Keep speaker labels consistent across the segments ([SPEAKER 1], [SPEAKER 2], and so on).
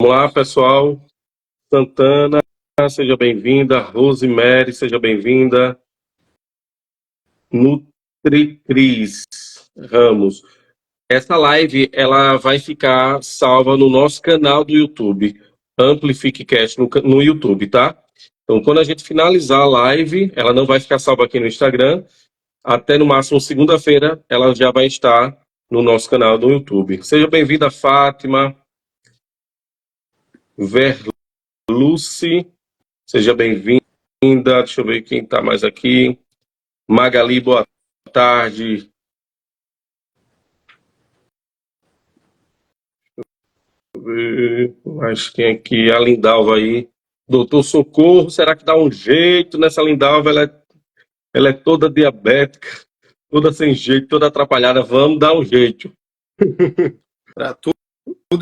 [SPEAKER 1] Olá, pessoal. Santana, seja bem-vinda. Rosemary, seja bem-vinda. NutriCris Ramos. Essa live ela vai ficar salva no nosso canal do YouTube, AmplifiqueCast no YouTube, tá? Então, quando a gente finalizar a live, ela não vai ficar salva aqui no Instagram. Até no máximo segunda-feira, ela já vai estar no nosso canal do YouTube. Seja bem-vinda, Fátima. Verluce. Seja bem-vinda. Deixa eu ver quem está mais aqui. Magali, boa tarde. Mas quem aqui? A Lindalva aí. Doutor Socorro, será que dá um jeito nessa Lindalva? Ela é toda diabética, toda sem jeito, toda atrapalhada. Vamos dar um jeito.
[SPEAKER 2] Para tudo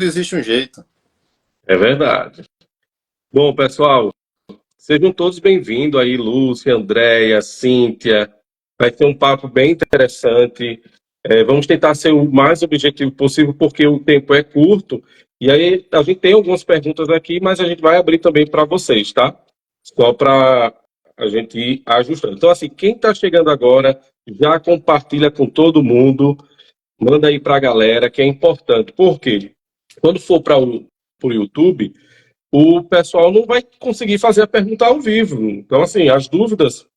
[SPEAKER 2] existe um jeito.
[SPEAKER 1] É verdade. Bom, pessoal, sejam todos bem-vindos aí, Lúcia, Andréia, Cíntia. Vai ser um papo bem interessante. Vamos tentar ser o mais objetivo possível, porque o tempo é curto. E aí, a gente tem algumas perguntas aqui, mas a gente vai abrir também para vocês, tá? Só para a gente ir ajustando. Então, assim, quem está chegando agora, já compartilha com todo mundo, manda aí para a galera, que é importante. Por quê? Quando for para o YouTube, o pessoal não vai conseguir fazer a pergunta ao vivo. Então, assim, as dúvidas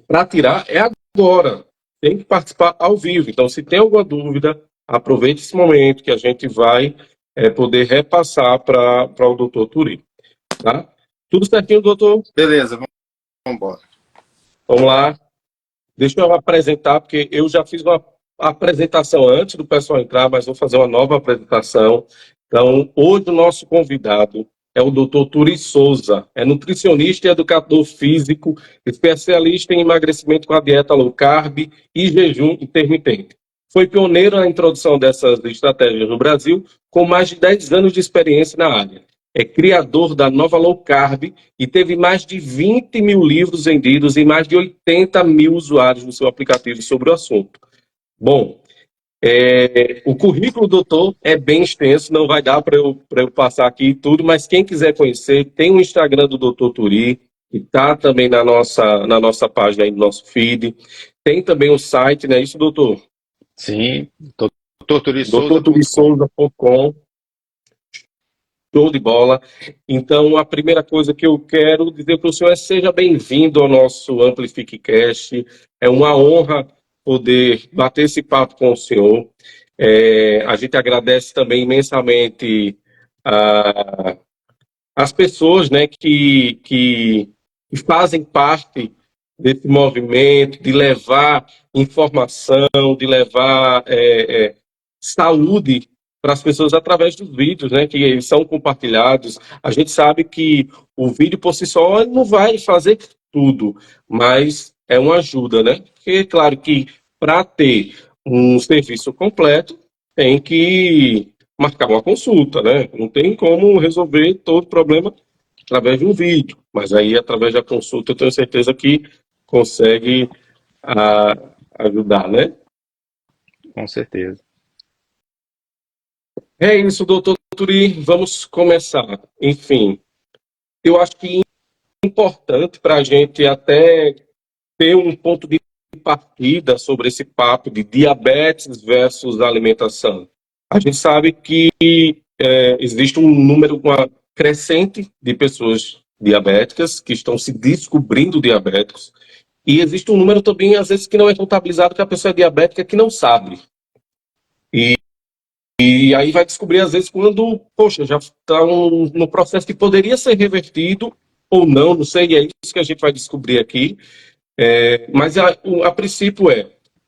[SPEAKER 1] para tirar é agora. Tem que participar ao vivo. Então, se tem alguma dúvida, aproveite esse momento que a gente vai poder repassar para o doutor Turi. Tá? Tudo certinho, doutor?
[SPEAKER 2] Beleza, vamos embora.
[SPEAKER 1] Vamos lá. Deixa eu apresentar, porque eu já fiz uma apresentação antes do pessoal entrar, mas vou fazer uma nova apresentação. Então, hoje o nosso convidado é o Dr. Turi Souza, é nutricionista e educador físico, especialista em emagrecimento com a dieta low carb e jejum intermitente. Foi pioneiro na introdução dessas estratégias no Brasil, com mais de 10 anos de experiência na área. É criador da Nova Low Carb e teve mais de 20 mil livros vendidos e mais de 80 mil usuários no seu aplicativo sobre o assunto. Bom, o currículo do doutor é bem extenso, não vai dar para eu passar aqui tudo, mas quem quiser conhecer, tem o Instagram do Dr. Turi, que está também na nossa página aí, no nosso feed. Tem também o site, não é isso, doutor?
[SPEAKER 2] Sim, doutorturisouza.com.
[SPEAKER 1] doutorturisouza.com. Show de bola. Então, a primeira coisa que eu quero dizer para o senhor é seja bem-vindo ao nosso AmplifiqueCast. É uma honra poder bater esse papo com o senhor. A gente agradece também imensamente as pessoas, né, que fazem parte desse movimento de levar informação, de levar saúde para as pessoas através dos vídeos, né, que eles são compartilhados. A gente sabe que o vídeo por si só não vai fazer tudo, mas é uma ajuda, né? Porque, claro que para ter um serviço completo, tem que marcar uma consulta, né? Não tem como resolver todo o problema através de um vídeo, mas aí através da consulta eu tenho certeza que consegue ajudar, né?
[SPEAKER 2] Com certeza.
[SPEAKER 1] É isso, doutor Turi, vamos começar. Enfim, eu acho que é importante para a gente até ter um ponto de partida sobre esse papo de diabetes versus alimentação. A gente sabe que existe um número crescente de pessoas diabéticas que estão se descobrindo diabéticos e existe um número também, às vezes, que não é contabilizado, que a pessoa é diabética que não sabe. E aí vai descobrir, às vezes, quando, poxa, já está no processo que poderia ser revertido ou não, não sei, e é isso que a gente vai descobrir aqui. Mas a princípio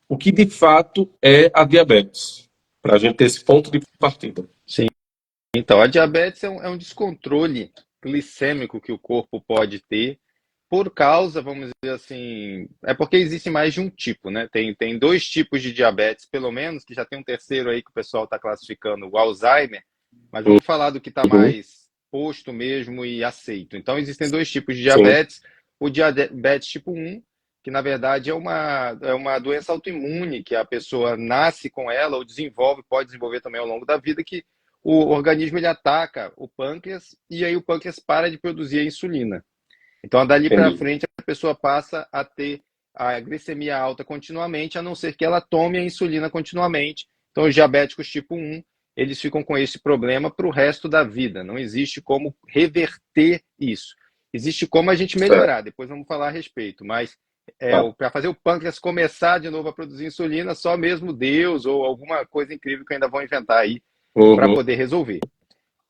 [SPEAKER 1] o que de fato é a diabetes, para a gente ter esse ponto de partida.
[SPEAKER 2] Sim. Então, a diabetes é um descontrole glicêmico que o corpo pode ter por causa, vamos dizer assim, é porque existe mais de um tipo, né? Tem dois tipos de diabetes, pelo menos, que já tem um terceiro aí que o pessoal está classificando, o Alzheimer, mas vamos falar do que está
[SPEAKER 1] Uhum.
[SPEAKER 2] mais posto mesmo e aceito. Então, existem dois tipos de
[SPEAKER 1] Sim,
[SPEAKER 2] diabetes. O diabetes tipo 1, que na verdade é uma doença autoimune, que a pessoa nasce com ela ou desenvolve, pode desenvolver também ao longo da vida, que o organismo ele ataca o pâncreas e aí o pâncreas para de produzir a insulina. Então, dali para
[SPEAKER 1] Entendi.
[SPEAKER 2] frente, a pessoa passa a ter a glicemia alta continuamente, a não ser que ela tome a insulina continuamente. Então, os diabéticos tipo 1, eles ficam com esse problema para o resto da vida. Não existe como reverter isso. Existe como a gente
[SPEAKER 1] Certo.
[SPEAKER 2] melhorar, depois vamos falar a respeito, mas
[SPEAKER 1] Tá.
[SPEAKER 2] para fazer o pâncreas começar de novo a produzir insulina, só mesmo Deus ou alguma coisa incrível que ainda vão inventar aí para
[SPEAKER 1] Uhum.
[SPEAKER 2] poder resolver.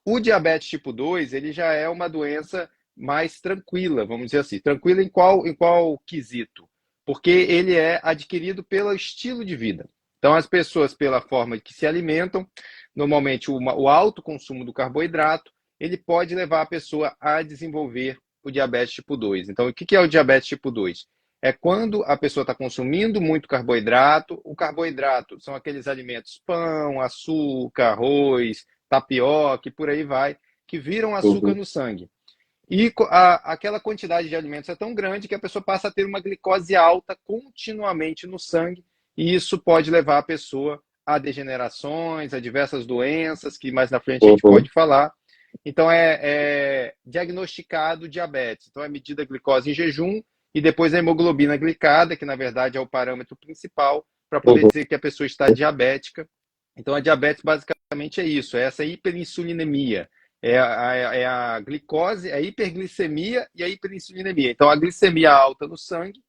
[SPEAKER 2] O diabetes tipo 2, ele já é uma doença mais tranquila, vamos dizer assim. Tranquila em qual quesito? Porque ele é adquirido pelo estilo de vida. Então, as pessoas, pela forma que se alimentam, normalmente o alto consumo do carboidrato, ele pode levar a pessoa a desenvolver o diabetes tipo 2. Então, o que é o diabetes tipo 2? É quando a pessoa está consumindo muito carboidrato. O carboidrato são aqueles alimentos pão, açúcar, arroz, tapioca e por aí vai, que viram açúcar
[SPEAKER 1] Uhum.
[SPEAKER 2] no sangue. E aquela quantidade de alimentos é tão grande que a pessoa passa a ter uma glicose alta continuamente no sangue, e isso pode levar a pessoa a degenerações, a diversas doenças, que mais na frente a gente
[SPEAKER 1] Uhum.
[SPEAKER 2] pode falar. Então, é diagnosticado diabetes. Então, é medida a glicose em jejum e depois a hemoglobina glicada, que na verdade é o parâmetro principal para poder
[SPEAKER 1] Uhum.
[SPEAKER 2] dizer que a pessoa está diabética. Então, a diabetes basicamente é isso, é essa hiperinsulinemia. É a glicose, a hiperglicemia e a hiperinsulinemia. Então, a glicemia alta no sangue,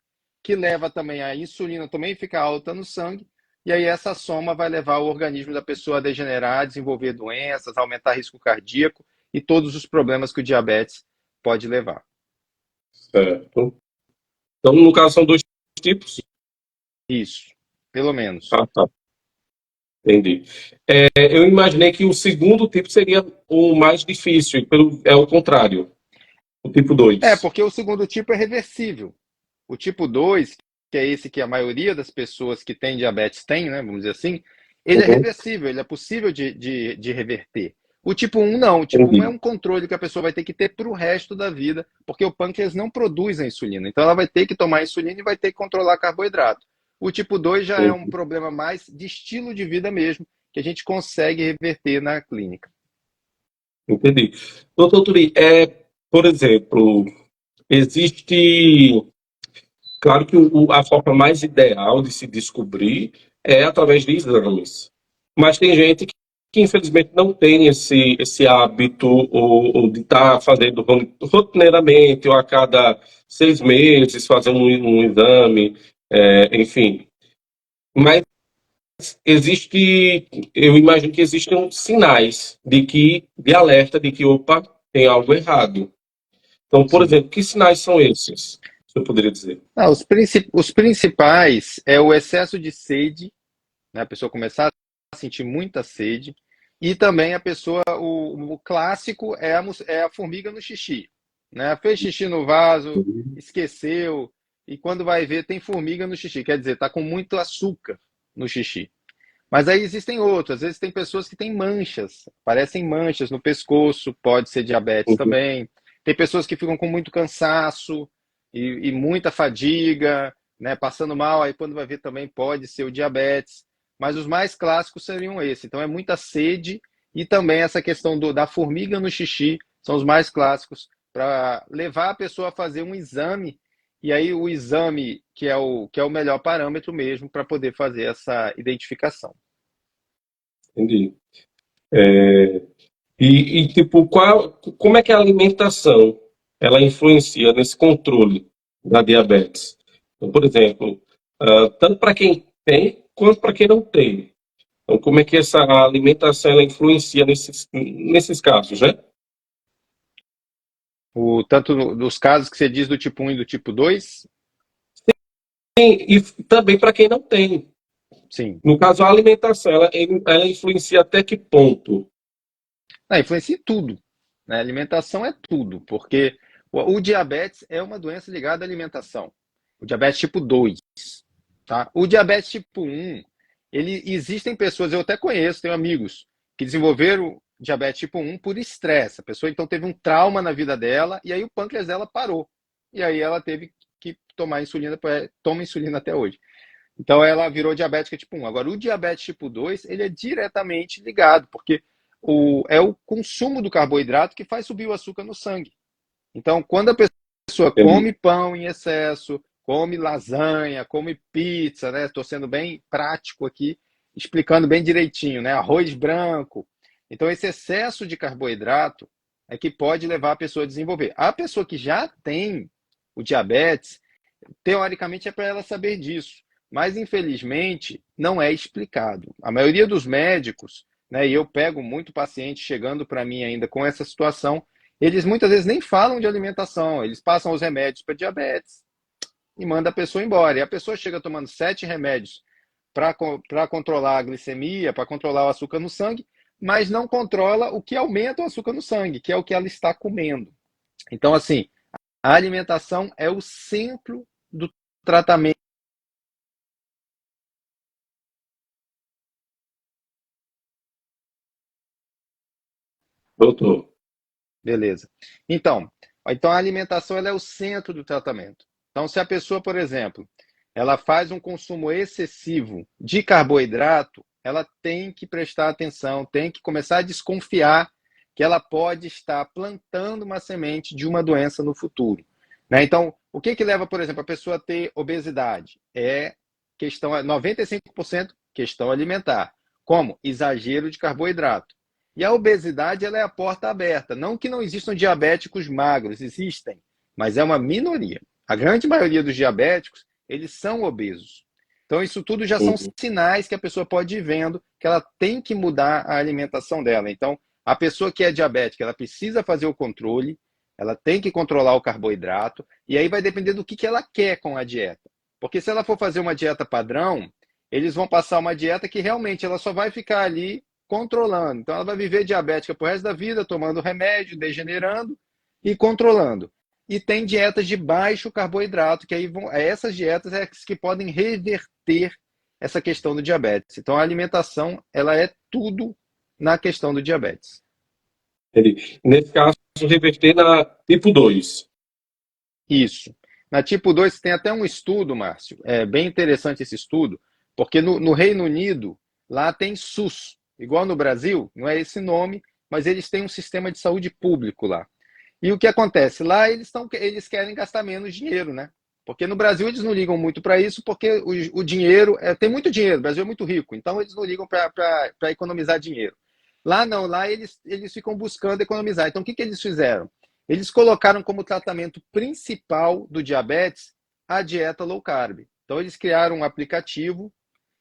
[SPEAKER 2] que leva também a insulina também fica alta no sangue, e aí essa soma vai levar o organismo da pessoa a degenerar, a desenvolver doenças, aumentar risco cardíaco e todos os problemas que o diabetes pode levar.
[SPEAKER 1] Certo. Então, no caso, são dois tipos.
[SPEAKER 2] Isso, pelo menos.
[SPEAKER 1] Ah, tá. Entendi. Eu imaginei que o segundo tipo seria o mais difícil, é o contrário, o tipo 2.
[SPEAKER 2] Porque o segundo tipo é reversível. O tipo 2, que é esse que a maioria das pessoas que têm diabetes tem, né, vamos dizer assim, ele é
[SPEAKER 1] Uhum.
[SPEAKER 2] reversível, ele é possível de reverter. O tipo 1 não, o tipo 1 é
[SPEAKER 1] Entendi.
[SPEAKER 2] um controle que a pessoa vai ter que ter para o resto da vida, porque o pâncreas não produz a insulina. Então ela vai ter que tomar insulina e vai ter que controlar carboidrato. O tipo 2 já é um
[SPEAKER 1] Entendi.
[SPEAKER 2] problema mais de estilo de vida mesmo, que a gente consegue reverter na clínica.
[SPEAKER 1] Entendi. Doutor Turi, por exemplo, existe. Claro que a forma mais ideal de se descobrir é através de exames. Mas tem gente que infelizmente não tem esse hábito ou de estar fazendo rotineiramente ou a cada 6 meses fazer um exame, enfim. Mas existe, eu imagino que existem sinais de alerta de que, opa, tem algo errado. Então, por
[SPEAKER 2] Sim.
[SPEAKER 1] exemplo, que sinais são esses? Se eu poderia dizer.
[SPEAKER 2] Os principais é o excesso de sede, né? A pessoa começar a sentir muita sede, e também a pessoa, o clássico é a formiga no xixi, né? Fez xixi no vaso, esqueceu, e quando vai ver tem formiga no xixi, quer dizer, está com muito açúcar no xixi. Mas aí existem outros, às vezes tem pessoas que têm manchas, parecem manchas no pescoço, pode ser diabetes
[SPEAKER 1] Uhum.
[SPEAKER 2] também. Tem pessoas que ficam com muito cansaço e muita fadiga, né, passando mal, aí quando vai ver também pode ser o diabetes. Mas os mais clássicos seriam esse. Então é muita sede e também essa questão da formiga no xixi são os mais clássicos para levar a pessoa a fazer um exame e aí o exame que é o melhor parâmetro mesmo para poder fazer essa identificação.
[SPEAKER 1] Entendi. Tipo, como é que a alimentação ela influencia nesse controle da diabetes? Então, por exemplo, tanto para quem tem quanto para quem não tem. Então, como é que essa alimentação ela influencia nesses casos, né?
[SPEAKER 2] Tanto dos casos que você diz do tipo 1 e do tipo 2,
[SPEAKER 1] E também para quem não tem.
[SPEAKER 2] sim.
[SPEAKER 1] No caso, a alimentação ela influencia até que ponto?
[SPEAKER 2] Influencia em tudo. Né? Alimentação é tudo, porque o diabetes é uma doença ligada à alimentação. O diabetes tipo 2. Tá? O diabetes tipo 1, existem pessoas, eu até conheço, tenho amigos, que desenvolveram diabetes tipo 1 por estresse. A pessoa então teve um trauma na vida dela e aí o pâncreas dela parou. E aí ela teve que tomar insulina, toma insulina até hoje. Então ela virou diabética tipo 1. Agora, o diabetes tipo 2, ele é diretamente ligado, porque é o consumo do carboidrato que faz subir o açúcar no sangue. Então, quando a pessoa
[SPEAKER 1] Entendi.
[SPEAKER 2] come pão em excesso, come lasanha, come pizza, né? Estou sendo bem prático aqui, explicando bem direitinho, né? Arroz branco. Então, esse excesso de carboidrato é que pode levar a pessoa a desenvolver. A pessoa que já tem o diabetes, teoricamente é para ela saber disso, mas infelizmente não é explicado. A maioria dos médicos, né, e eu pego muito paciente chegando para mim ainda com essa situação, eles muitas vezes nem falam de alimentação, eles passam os remédios para diabetes e manda a pessoa embora. E a pessoa chega tomando 7 remédios para controlar a glicemia, para controlar o açúcar no sangue, mas não controla o que aumenta o açúcar no sangue, que é o que ela está comendo. Então, assim, a alimentação é o centro do tratamento.
[SPEAKER 1] Doutor.
[SPEAKER 2] Beleza. Então a alimentação ela é o centro do tratamento. Então, se a pessoa, por exemplo, ela faz um consumo excessivo de carboidrato, ela tem que prestar atenção, tem que começar a desconfiar que ela pode estar plantando uma semente de uma doença no futuro. Né? Então, o que leva, por exemplo, a pessoa a ter obesidade? É 95% questão alimentar. Como? Exagero de carboidrato. E a obesidade ela é a porta aberta. Não que não existam diabéticos magros, existem, mas é uma minoria. A grande maioria dos diabéticos, eles são obesos. Então, isso tudo já são
[SPEAKER 1] Uhum.
[SPEAKER 2] sinais que a pessoa pode ir vendo que ela tem que mudar a alimentação dela. Então, a pessoa que é diabética, ela precisa fazer o controle, ela tem que controlar o carboidrato, e aí vai depender do que ela quer com a dieta. Porque se ela for fazer uma dieta padrão, eles vão passar uma dieta que realmente ela só vai ficar ali controlando. Então, ela vai viver diabética pro resto da vida, tomando remédio, degenerando e controlando. E tem dietas de baixo carboidrato, que aí essas dietas é as que podem reverter essa questão do diabetes. Então, a alimentação, ela é tudo na questão do diabetes.
[SPEAKER 1] Entendi. Nesse caso, reverter na tipo 2.
[SPEAKER 2] Isso. Na tipo 2 tem até um estudo, Márcio, é bem interessante esse estudo, porque no Reino Unido, lá tem SUS, igual no Brasil, não é esse nome, mas eles têm um sistema de saúde público lá. E o que acontece? Lá eles querem gastar menos dinheiro, né? Porque no Brasil eles não ligam muito para isso, porque o dinheiro, tem muito dinheiro, o Brasil é muito rico, então eles não ligam para economizar dinheiro. Lá não, lá eles ficam buscando economizar. Então o que eles fizeram? Eles colocaram como tratamento principal do diabetes a dieta low carb. Então eles criaram um aplicativo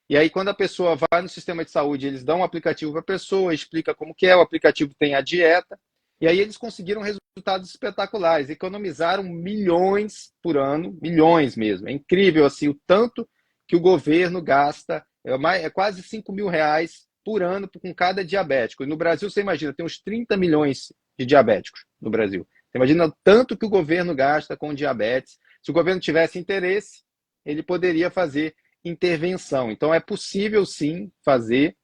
[SPEAKER 2] e aí quando a pessoa vai no sistema de saúde, eles dão um aplicativo para a pessoa, explica como que é, o aplicativo tem a dieta e aí eles conseguiram resultados espetaculares, economizaram milhões por ano, milhões mesmo. É incrível assim o tanto que o governo gasta, é quase 5 mil reais por ano com cada diabético. E no Brasil, você imagina, tem uns 30 milhões de diabéticos no Brasil. Você imagina o tanto que o governo gasta com diabetes. Se o governo tivesse interesse, ele poderia fazer intervenção. Então, é possível sim fazer.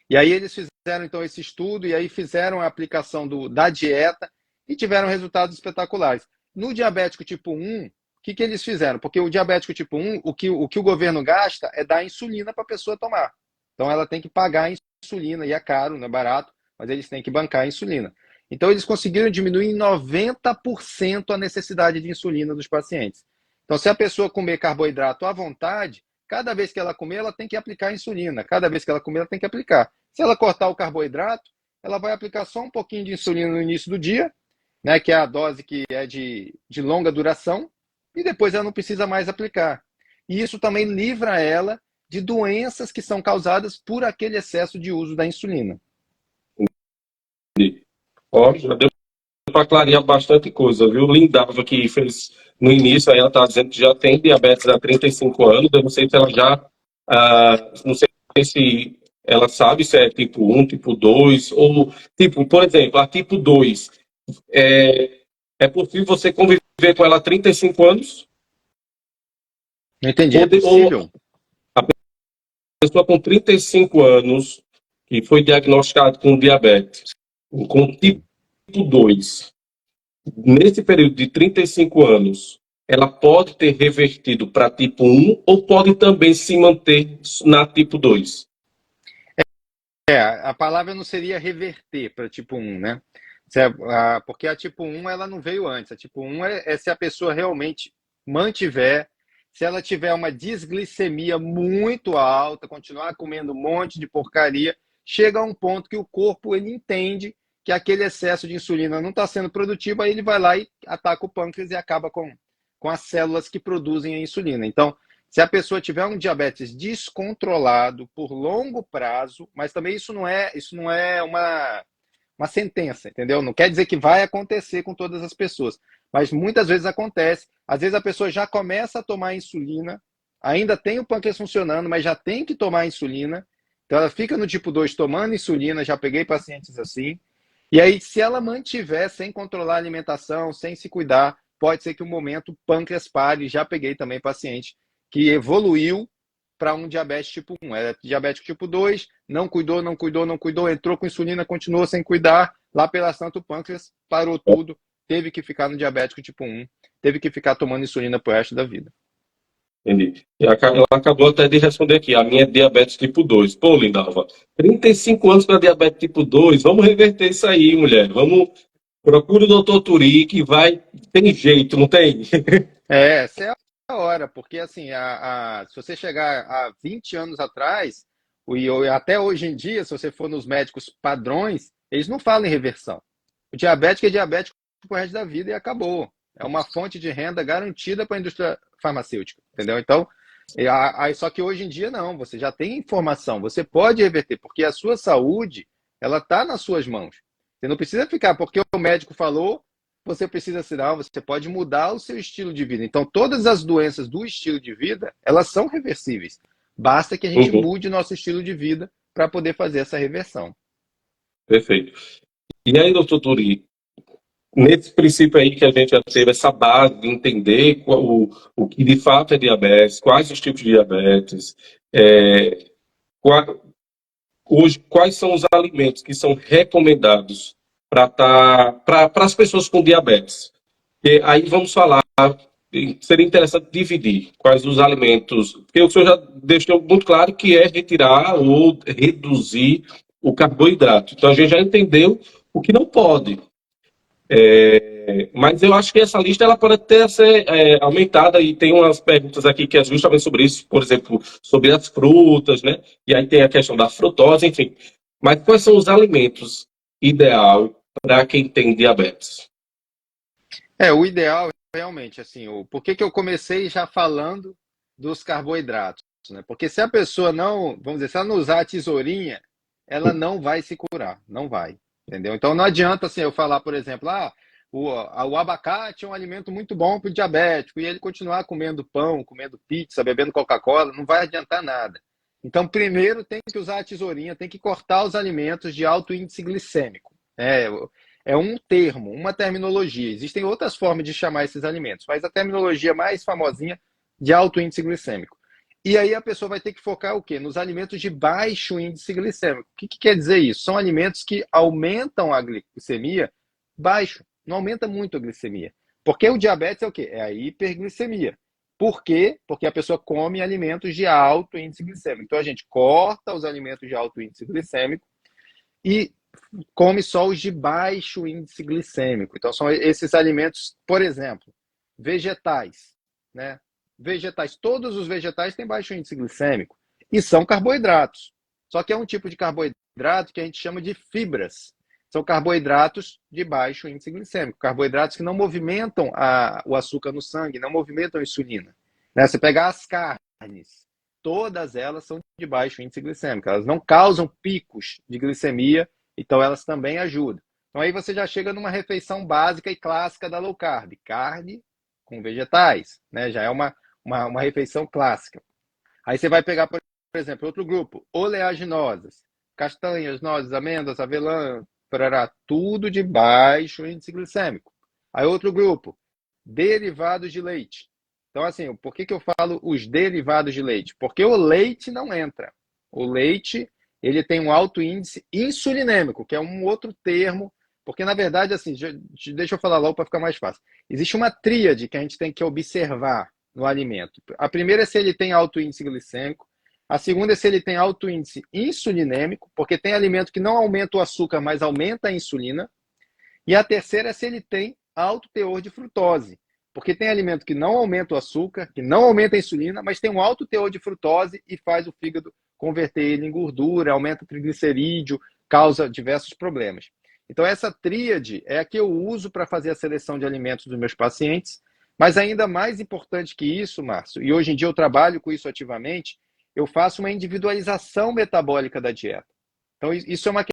[SPEAKER 2] E aí eles fizeram então esse estudo e aí fizeram a aplicação da dieta e tiveram resultados espetaculares. No diabético tipo 1, o que eles fizeram? Porque o diabético tipo 1, o que o governo gasta é dar insulina para a pessoa tomar. Então ela tem que pagar a insulina, e é caro, não é barato, mas eles têm que bancar a insulina. Então eles conseguiram diminuir em 90% a necessidade de insulina dos pacientes. Então se a pessoa comer carboidrato à vontade, cada vez que ela comer, ela tem que aplicar a insulina. Cada vez que ela comer, ela tem que aplicar. Se ela cortar o carboidrato, ela vai aplicar só um pouquinho de insulina no início do dia, né, que é a dose que é de longa duração, e depois ela não precisa mais aplicar. E isso também livra ela de doenças que são causadas por aquele excesso de uso da insulina.
[SPEAKER 1] Ó, já deu para clarear bastante coisa, viu? Lindava que fez no início, aí ela está dizendo que já tem diabetes há 35 anos. Eu não sei se ela já. Não sei se ela sabe se é tipo 1, tipo 2, ou tipo, por exemplo, a tipo 2. É possível você conviver com ela há 35 anos?
[SPEAKER 2] Não entendi, é
[SPEAKER 1] Ou
[SPEAKER 2] possível?
[SPEAKER 1] a pessoa com 35 anos que foi diagnosticada com diabetes, com tipo 2, nesse período de 35 anos, ela pode ter revertido para tipo 1 ou pode também se manter na tipo 2?
[SPEAKER 2] A palavra não seria reverter para tipo um, né? Porque a tipo um ela não veio antes. A tipo um é se a pessoa realmente mantiver, se ela tiver uma desglicemia muito alta, continuar comendo um monte de porcaria, chega a um ponto que o corpo ele entende que aquele excesso de insulina não está sendo produtivo, aí ele vai lá e ataca o pâncreas e acaba com as células que produzem a insulina. Então, se a pessoa tiver um diabetes descontrolado por longo prazo, mas também isso não é uma sentença, entendeu? Não quer dizer que vai acontecer com todas as pessoas, mas muitas vezes acontece. Às vezes a pessoa já começa a tomar insulina, ainda tem o pâncreas funcionando, mas já tem que tomar insulina. Então ela fica no tipo 2 tomando insulina, já peguei pacientes assim. E aí, se ela mantiver sem controlar a alimentação, sem se cuidar, pode ser que um momento o pâncreas pare. Já peguei também paciente que evoluiu para um diabetes tipo 1. Era diabético tipo 2, não cuidou, não cuidou, não cuidou, entrou com insulina, continuou sem cuidar, lá pela Santa o pâncreas parou tudo, teve que ficar no diabético tipo 1, teve que ficar tomando insulina pro resto da vida.
[SPEAKER 1] Entendi. Ela acabou até de responder aqui. A minha é diabetes tipo 2. Pô, Lindalva, 35 anos para diabetes tipo 2. Vamos reverter isso aí, mulher. Vamos. Procure o doutor Turi, que vai. Tem jeito, não tem?
[SPEAKER 2] Essa é a hora, porque assim, se você chegar a 20 anos atrás, e até hoje em dia, se você for nos médicos padrões, eles não falam em reversão. O diabético é diabético pro resto da vida e acabou. É uma fonte de renda garantida para a indústria farmacêutica, entendeu? Então, só que hoje em dia não, você já tem informação, você pode reverter, porque a sua saúde, ela está nas suas mãos. Você não precisa ficar, porque o médico falou, você precisa assinar, você pode mudar o seu estilo de vida. Então, todas as doenças do estilo de vida, elas são reversíveis. Basta que a gente
[SPEAKER 1] Uhum,
[SPEAKER 2] mude nosso estilo de vida para poder fazer essa reversão.
[SPEAKER 1] perfeito. E aí, doutor Turi, nesse princípio aí que a gente já teve essa base de entender o que de fato é diabetes, quais os tipos de diabetes, é, qua- hoje, quais são os alimentos que são recomendados para as pessoas com diabetes? E aí vamos falar, seria interessante dividir quais os alimentos, porque o senhor já deixou muito claro que é retirar ou reduzir o carboidrato. Então a gente já entendeu o que não pode. Mas eu acho que essa lista ela pode até ser aumentada e tem umas perguntas aqui que é justamente sobre isso, por exemplo, sobre as frutas, né? E aí tem a questão da frutose, enfim. Mas quais são os alimentos ideal para quem tem diabetes?
[SPEAKER 2] O ideal realmente, assim, por que que eu comecei já falando dos carboidratos, né? Porque se a pessoa não, vamos dizer, se ela não usar a tesourinha, ela não vai se curar, não vai, entendeu? Então não adianta assim eu falar, por exemplo, o abacate é um alimento muito bom para o diabético e ele continuar comendo pão, comendo pizza, bebendo Coca-Cola, não vai adiantar nada. Então primeiro tem que usar a tesourinha, tem que cortar os alimentos de alto índice glicêmico. É um termo, uma terminologia. Existem outras formas de chamar esses alimentos, mas a terminologia mais famosinha de alto índice glicêmico. E aí a pessoa vai ter que focar o quê? Nos alimentos de baixo índice glicêmico. O que quer dizer isso? São alimentos que aumentam a glicemia baixo, não aumenta muito a glicemia. Porque o diabetes é o quê? É a hiperglicemia. Por quê? Porque a pessoa come alimentos de alto índice glicêmico. Então a gente corta os alimentos de alto índice glicêmico e come só os de baixo índice glicêmico. Então, são esses alimentos, por exemplo, vegetais, né? Vegetais, todos os vegetais têm baixo índice glicêmico e são carboidratos. Só que é um tipo de carboidrato que a gente chama de fibras. São carboidratos de baixo índice glicêmico, carboidratos que não movimentam o açúcar no sangue, não movimentam a insulina. Né? Você pegar as carnes, todas elas são de baixo índice glicêmico, elas não causam picos de glicemia, então elas também ajudam. Então aí você já chega numa refeição básica e clássica da low carb, carne com vegetais, né? Já é uma refeição clássica. Aí você vai pegar, por exemplo, outro grupo, oleaginosas, castanhas, nozes, amêndoas, avelã, parará, tudo de baixo índice glicêmico. Aí outro grupo, derivados de leite. Então, assim, por que que eu falo os derivados de leite? Porque o leite não entra. O leite, ele tem um alto índice insulinêmico, que é um outro termo, porque, na verdade, assim, deixa eu falar logo para ficar mais fácil. Existe uma tríade que a gente tem que observar no alimento. A primeira é se ele tem alto índice glicêmico, A segunda é se ele tem alto índice insulinêmico, porque tem alimento que não aumenta o açúcar, mas aumenta a insulina. E a terceira é se ele tem alto teor de frutose, porque tem alimento que não aumenta o açúcar, que não aumenta a insulina, mas tem um alto teor de frutose e faz o fígado converter ele em gordura, aumenta o triglicerídeo, causa diversos problemas. Então essa tríade é a que eu uso para fazer a seleção de alimentos dos meus pacientes, mas ainda mais importante que isso, Márcio, e hoje em dia eu trabalho com isso ativamente, eu faço uma individualização metabólica da dieta. Então isso é uma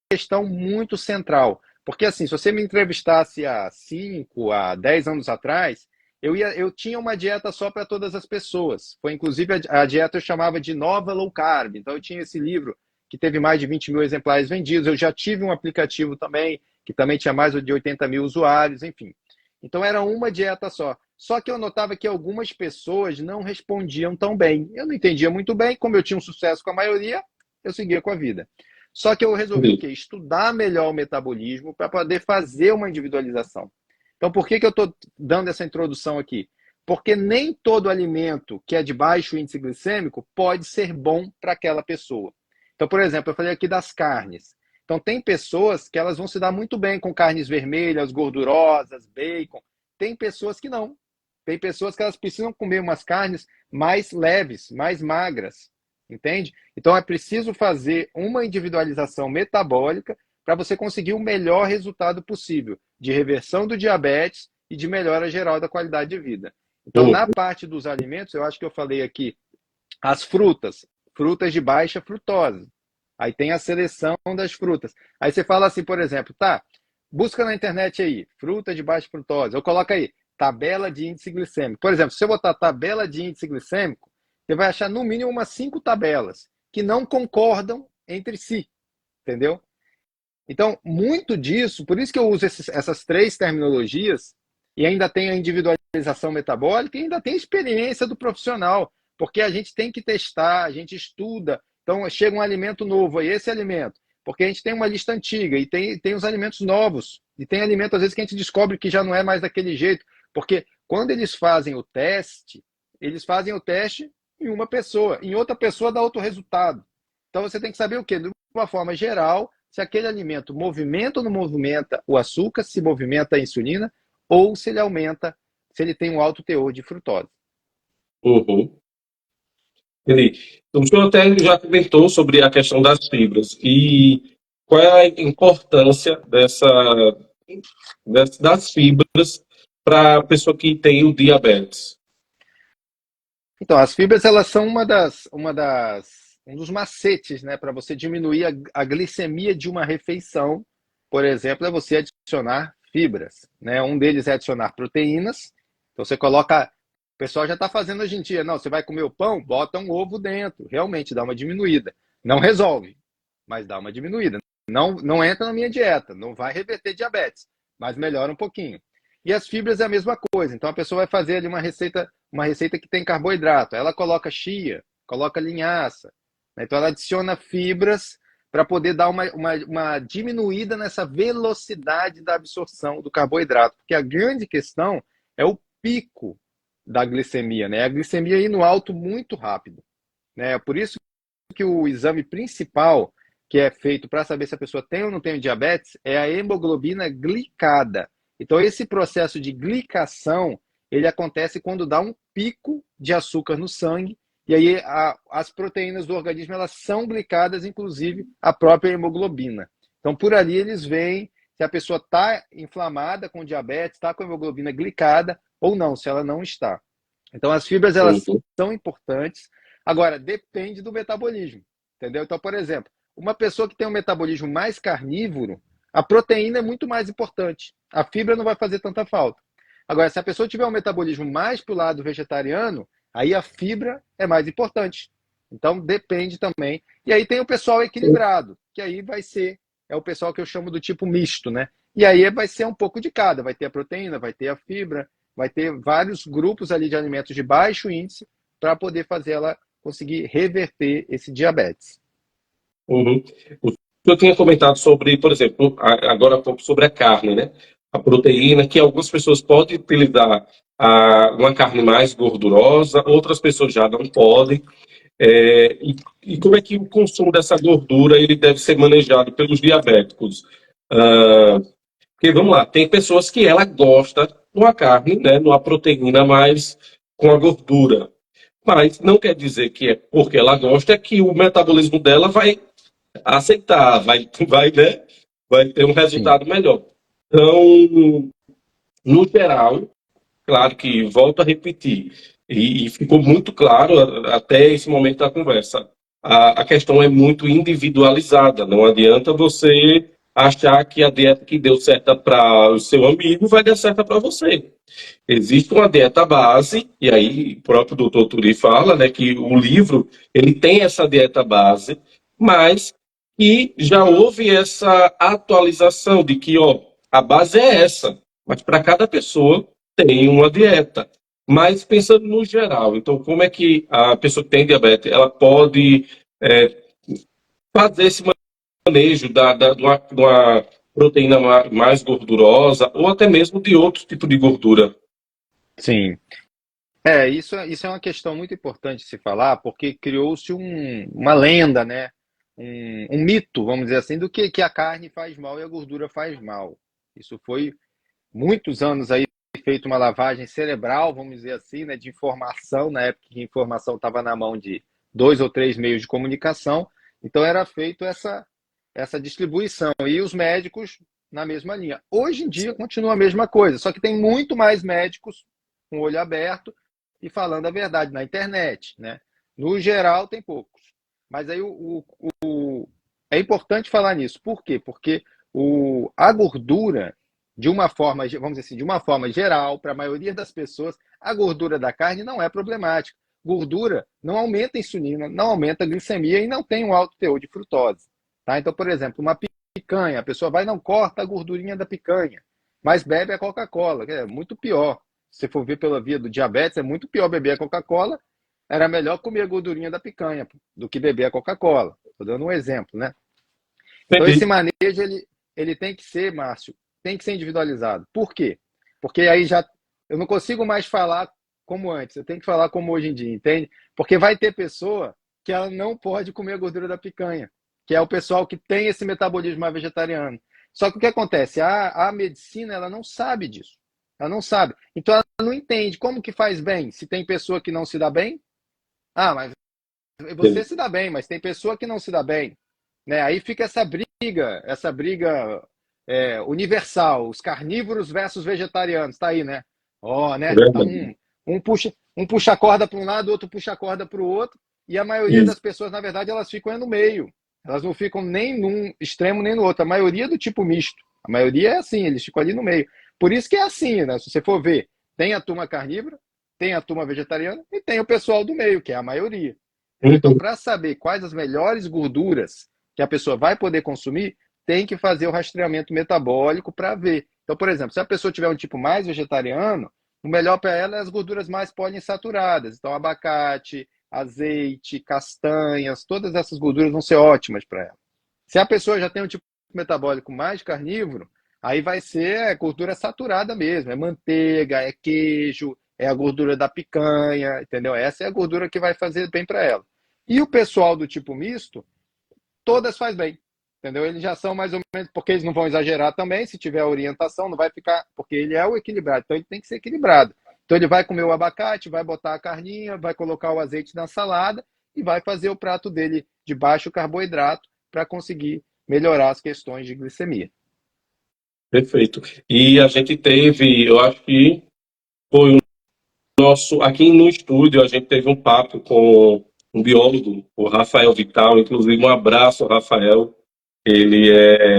[SPEAKER 2] questão muito central. Porque, assim, se você me entrevistasse há 5, há 10 anos atrás, eu tinha uma dieta só para todas as pessoas. Foi, inclusive, a dieta eu chamava de Nova Low Carb. Então, eu tinha esse livro que teve mais de 20 mil exemplares vendidos. Eu já tive um aplicativo também, que também tinha mais de 80 mil usuários, enfim. Então, era uma dieta só. Só que eu notava que algumas pessoas não respondiam tão bem. Eu não entendia muito bem. Como eu tinha um sucesso com a maioria, eu seguia com a vida. Só que eu resolvi o quê? Estudar melhor o metabolismo para poder fazer uma individualização. Então, por que eu estou dando essa introdução aqui? Porque nem todo alimento que é de baixo índice glicêmico pode ser bom para aquela pessoa. Então, por exemplo, eu falei aqui das carnes. Então, tem pessoas que elas vão se dar muito bem com carnes vermelhas, gordurosas, bacon. Tem pessoas que não. Tem pessoas que elas precisam comer umas carnes mais leves, mais magras. Entende? Então é preciso fazer uma individualização metabólica para você conseguir o melhor resultado possível de reversão do diabetes e de melhora geral da qualidade de vida. Então, na parte dos alimentos, eu acho que eu falei aqui as frutas, frutas de baixa frutose. Aí tem a seleção das frutas. Aí você fala assim, por exemplo, tá, busca na internet aí, fruta de baixa frutose. Eu coloco aí, tabela de índice glicêmico. Por exemplo, se eu botar tabela de índice glicêmico, você vai achar no mínimo umas 5 tabelas que não concordam entre si, entendeu? Então, muito disso, por isso que eu uso essas 3 terminologias e ainda tem a individualização metabólica e ainda tem a experiência do profissional, porque a gente tem que testar, a gente estuda. Então, chega um alimento novo, aí esse alimento, porque a gente tem uma lista antiga e tem os alimentos novos, e tem alimento, às vezes, que a gente descobre que já não é mais daquele jeito, porque quando eles fazem o teste em uma pessoa, em outra pessoa dá outro resultado. Então você tem que saber o quê? De uma forma geral, se aquele alimento movimenta ou não movimenta o açúcar, se movimenta a insulina, ou se ele aumenta, se ele tem um alto teor de frutose.
[SPEAKER 1] Uhum. Entendi. Então, o senhor até já comentou sobre a questão das fibras e qual é a importância das fibras para a pessoa que tem o diabetes.
[SPEAKER 2] Então, as fibras elas são um dos macetes, né, para você diminuir a glicemia de uma refeição. Por exemplo, é você adicionar fibras, né? Um deles é adicionar proteínas. Então você coloca, o pessoal já está fazendo hoje em dia, não, você vai comer o pão, bota um ovo dentro, realmente dá uma diminuída. Não resolve, mas dá uma diminuída. Não entra na minha dieta, não vai reverter diabetes, mas melhora um pouquinho. E as fibras é a mesma coisa. Então a pessoa vai fazer ali uma receita que tem carboidrato. Ela coloca chia, coloca linhaça. Né? Então ela adiciona fibras para poder dar uma diminuída nessa velocidade da absorção do carboidrato. Porque a grande questão é o pico da glicemia, né? A glicemia ir no alto muito rápido. Né? Por isso que o exame principal que é feito para saber se a pessoa tem ou não tem diabetes é a hemoglobina glicada. Então, esse processo de glicação, ele acontece quando dá um pico de açúcar no sangue, e aí as proteínas do organismo elas são glicadas, inclusive a própria hemoglobina. Então, por ali eles veem se a pessoa está inflamada com diabetes, está com hemoglobina glicada ou não, se ela não está. Então, as fibras elas são importantes. Agora, depende do metabolismo, entendeu? Então, por exemplo, uma pessoa que tem um metabolismo mais carnívoro, a proteína é muito mais importante. A fibra não vai fazer tanta falta. Agora, se a pessoa tiver um metabolismo mais para o lado vegetariano, aí a fibra é mais importante. Então, depende também. E aí tem o pessoal equilibrado, que aí é o pessoal que eu chamo do tipo misto, né? E aí vai ser um pouco de cada. Vai ter a proteína, vai ter a fibra, vai ter vários grupos ali de alimentos de baixo índice para poder fazer ela conseguir reverter esse diabetes.
[SPEAKER 1] Uhum. Eu tinha comentado sobre, por exemplo, agora há pouco sobre a carne, né? A proteína, que algumas pessoas podem utilizar uma carne mais gordurosa, outras pessoas já não podem. E como é que o consumo dessa gordura ele deve ser manejado pelos diabéticos? Ah, Porque, vamos lá, tem pessoas que ela gosta de uma carne, né, de uma proteína mais com a gordura. Mas não quer dizer que é porque ela gosta é que o metabolismo dela vai aceitar, né, vai ter um
[SPEAKER 2] Sim.
[SPEAKER 1] resultado melhor. Então, no geral, claro que volto a repetir, e ficou muito claro até esse momento da conversa. A questão é muito individualizada. Não adianta você achar que a dieta que deu certa para o seu amigo vai dar certa para você. Existe uma dieta base, e aí o próprio doutor Turi fala, né, que o livro ele tem essa dieta base, mas que já houve essa atualização de que, ó, a base é essa, mas para cada pessoa tem uma dieta. Mas pensando no geral, então como é que a pessoa que tem diabetes, ela pode é, fazer esse manejo de uma proteína mais gordurosa ou até mesmo de outro tipo de gordura?
[SPEAKER 2] Sim. Isso é uma questão muito importante de se falar, porque criou-se uma lenda, né? Um mito, vamos dizer assim, do que a carne faz mal e a gordura faz mal. Isso foi muitos anos aí feito uma lavagem cerebral, vamos dizer assim, né, de informação, na época que a informação estava na mão de dois ou três meios de comunicação, então era feito essa distribuição, e os médicos na mesma linha. Hoje em dia continua a mesma coisa, só que tem muito mais médicos com o olho aberto e falando a verdade na internet, né? No geral, tem poucos. Mas aí é importante falar nisso. Por quê? Porque a gordura, de uma forma, vamos dizer assim, de uma forma geral, para a maioria das pessoas, a gordura da carne não é problemática. Gordura não aumenta a insulina, não aumenta a glicemia e não tem um alto teor de frutose. Tá? Então, por exemplo, uma picanha, a pessoa vai e não corta a gordurinha da picanha, mas bebe a Coca-Cola, que é muito pior. Se for ver pela via do diabetes, é muito pior beber a Coca-Cola. Era melhor comer a gordurinha da picanha do que beber a Coca-Cola. Estou dando um exemplo, né? Então, esse
[SPEAKER 1] Entendi.
[SPEAKER 2] manejo, ele tem que ser, Márcio, tem que ser individualizado. Por quê? Porque aí já eu não consigo mais falar como antes, eu tenho que falar como hoje em dia, entende? Porque vai ter pessoa que ela não pode comer a gordura da picanha, que é o pessoal que tem esse metabolismo mais vegetariano. Só que o que acontece? A medicina, ela não sabe disso. Ela não sabe. Então, ela não entende como que faz bem. Se tem pessoa que não se dá bem, mas você se dá bem, mas tem pessoa que não se dá bem, né? Aí fica essa briga universal, os carnívoros versus vegetarianos, tá aí, né? Ó,
[SPEAKER 1] É
[SPEAKER 2] né? Tá
[SPEAKER 1] verdade.
[SPEAKER 2] um puxa a corda para um lado, outro puxa a corda para o outro, e a maioria
[SPEAKER 1] Isso.
[SPEAKER 2] das pessoas, na verdade, elas ficam no meio. Elas não ficam nem num extremo nem no outro. A maioria é do tipo misto. A maioria é assim, eles ficam ali no meio. Por isso que é assim, né? Se você for ver, tem a turma carnívora, tem a turma vegetariana e tem o pessoal do meio, que é a maioria. Entendeu? Então,
[SPEAKER 1] Uhum.
[SPEAKER 2] para saber quais as melhores gorduras que a pessoa vai poder consumir, tem que fazer o rastreamento metabólico para ver. Então, por exemplo, se a pessoa tiver um tipo mais vegetariano, o melhor para ela é as gorduras mais poliinsaturadas. Então, abacate, azeite, castanhas, todas essas gorduras vão ser ótimas para ela. Se a pessoa já tem um tipo metabólico mais carnívoro, aí vai ser gordura saturada mesmo, é manteiga, é queijo, é a gordura da picanha, entendeu? Essa é a gordura que vai fazer bem para ela. E o pessoal do tipo misto, todas faz bem, entendeu? Eles já são mais ou menos, porque eles não vão exagerar também, se tiver orientação, não vai ficar, porque ele é o equilibrado, então ele tem que ser equilibrado. Então ele vai comer o abacate, vai botar a carninha, vai colocar o azeite na salada e vai fazer o prato dele de baixo carboidrato para conseguir melhorar as questões de glicemia.
[SPEAKER 1] Perfeito. E a gente teve, eu acho que foi o nosso, aqui no estúdio, a gente teve um papo com um biólogo, o Rafael Vital, inclusive um abraço, Rafael. Ele é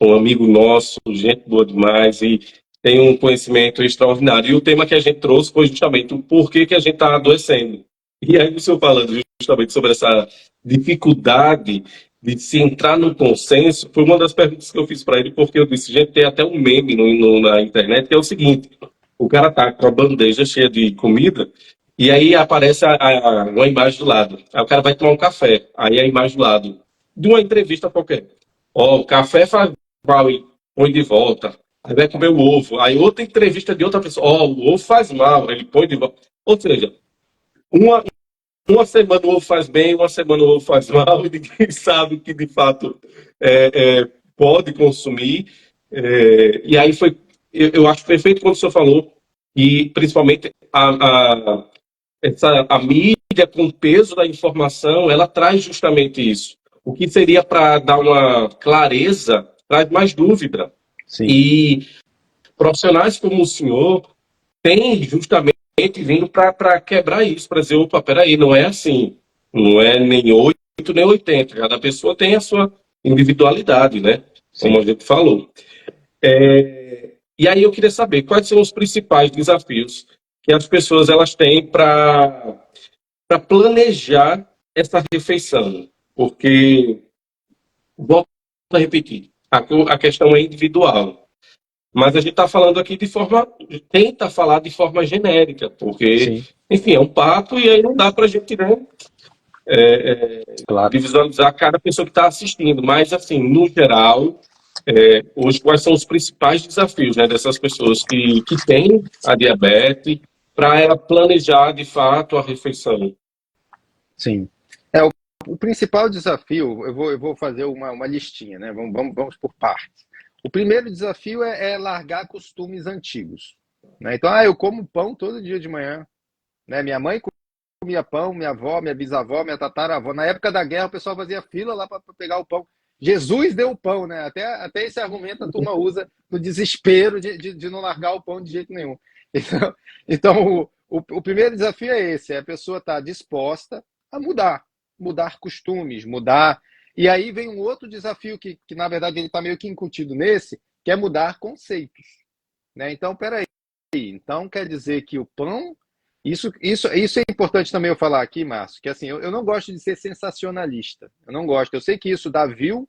[SPEAKER 1] um amigo nosso, gente boa demais e tem um conhecimento extraordinário. E o tema que a gente trouxe foi justamente o porquê que a gente está adoecendo. E aí, o senhor falando justamente sobre essa dificuldade de se entrar no consenso, foi uma das perguntas que eu fiz para ele, porque eu disse, gente, tem até um meme na internet que é o seguinte, o cara tá com a bandeja cheia de comida e aí aparece uma imagem do lado. Aí o cara vai tomar um café, aí a imagem do lado de uma entrevista qualquer. Ó, o café faz mal e põe de volta. Aí vai comer o ovo. Aí outra entrevista de outra pessoa. Ó, o ovo faz mal, ele põe de volta. Ou seja, uma uma semana o ovo faz bem, uma semana o ovo faz mal, e ninguém sabe que de fato pode consumir. E aí eu acho perfeito quando o senhor falou, e principalmente a mídia com o peso da informação, ela traz justamente isso. O que seria para dar uma clareza, traz mais dúvida.
[SPEAKER 2] Sim,
[SPEAKER 1] E profissionais como o senhor têm justamente vindo para quebrar isso, para dizer, opa, peraí, não é assim, não é nem 8 nem 80, cada pessoa tem a sua individualidade, né? Como a
[SPEAKER 2] sim.
[SPEAKER 1] gente falou. E aí eu queria saber quais são os principais desafios que as pessoas elas têm para planejar essa refeição, porque, volto a repetir, a questão é individual. Mas a gente está falando aqui tenta falar de forma genérica, porque,
[SPEAKER 2] Sim,
[SPEAKER 1] enfim, é um papo e aí não dá para a gente, né,
[SPEAKER 2] claro.
[SPEAKER 1] visualizar cada pessoa que está assistindo. Mas, assim, no geral, hoje, quais são os principais desafios, né, dessas pessoas que têm a diabetes para ela planejar, de fato, a refeição?
[SPEAKER 2] Sim. O principal desafio, eu vou fazer uma listinha, né? Vamos por partes. O primeiro desafio é largar costumes antigos, né? Então, eu como pão todo dia de manhã, né? Minha mãe comia pão, minha avó, minha bisavó, minha tataravó. Na época da guerra, o pessoal fazia fila lá para pegar o pão. Jesus deu o pão, né? Até esse argumento a turma usa no desespero de não largar o pão de jeito nenhum. Então, o primeiro desafio é esse: é a pessoa estar disposta a mudar costumes, mudar. E aí vem um outro desafio que na verdade, ele está meio que incutido nesse, que é mudar conceitos, né? Então, peraí. Então, quer dizer que o pão. Isso é importante também eu falar aqui, Márcio, que assim, eu não gosto de ser sensacionalista. Eu não gosto. Eu sei que isso dá view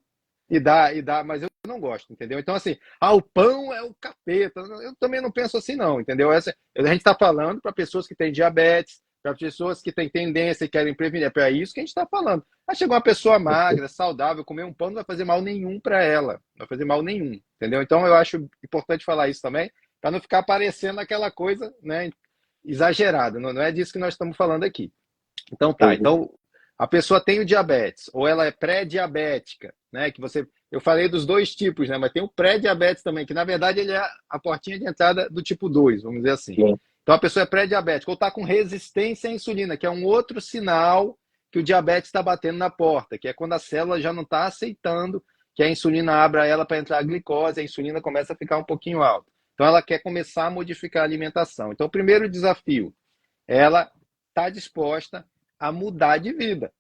[SPEAKER 2] e dá, mas eu não gosto, entendeu? Então, assim, o pão é o capeta. Eu também não penso assim, não, entendeu? A gente está falando para pessoas que têm diabetes, para pessoas que têm tendência e querem prevenir. É para isso que a gente está falando. Aí chegou uma pessoa magra, saudável, comer um pão não vai fazer mal nenhum para ela. Não vai fazer mal nenhum, entendeu? Então, eu acho importante falar isso também, para não ficar parecendo aquela coisa, né, exagerada. Não é disso que nós estamos falando aqui. Então tá,
[SPEAKER 1] Uhum.
[SPEAKER 2] então a pessoa tem o diabetes, ou ela é pré-diabética, né? Eu falei dos dois tipos, né? Mas tem o pré-diabetes também, que na verdade ele é a portinha de entrada do tipo 2, vamos dizer assim. Então a pessoa é pré-diabética, ou está com resistência à insulina, que é um outro sinal que o diabetes está batendo na porta, que é quando a célula já não está aceitando que a insulina abra ela para entrar a glicose, a insulina começa a ficar um pouquinho alta. Então ela quer começar a modificar a alimentação. Então o primeiro desafio, ela está disposta a mudar de vida.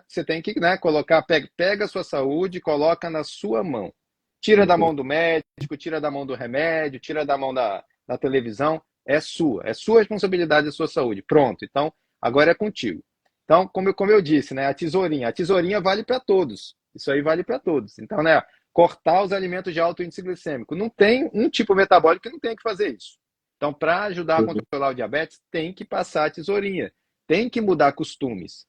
[SPEAKER 2] Você tem que, né, colocar, pega a sua saúde, coloca na sua mão. Tira da mão do médico, tira da mão do remédio, tira da mão da televisão. É sua responsabilidade, a sua saúde. Pronto, então agora é contigo. Então, como eu disse, né, a tesourinha vale para todos. Isso aí vale para todos. Então, né, cortar os alimentos de alto índice glicêmico. Não tem um tipo metabólico que não tenha que fazer isso. Então, para ajudar a controlar o diabetes, tem que passar a tesourinha. Tem que mudar costumes.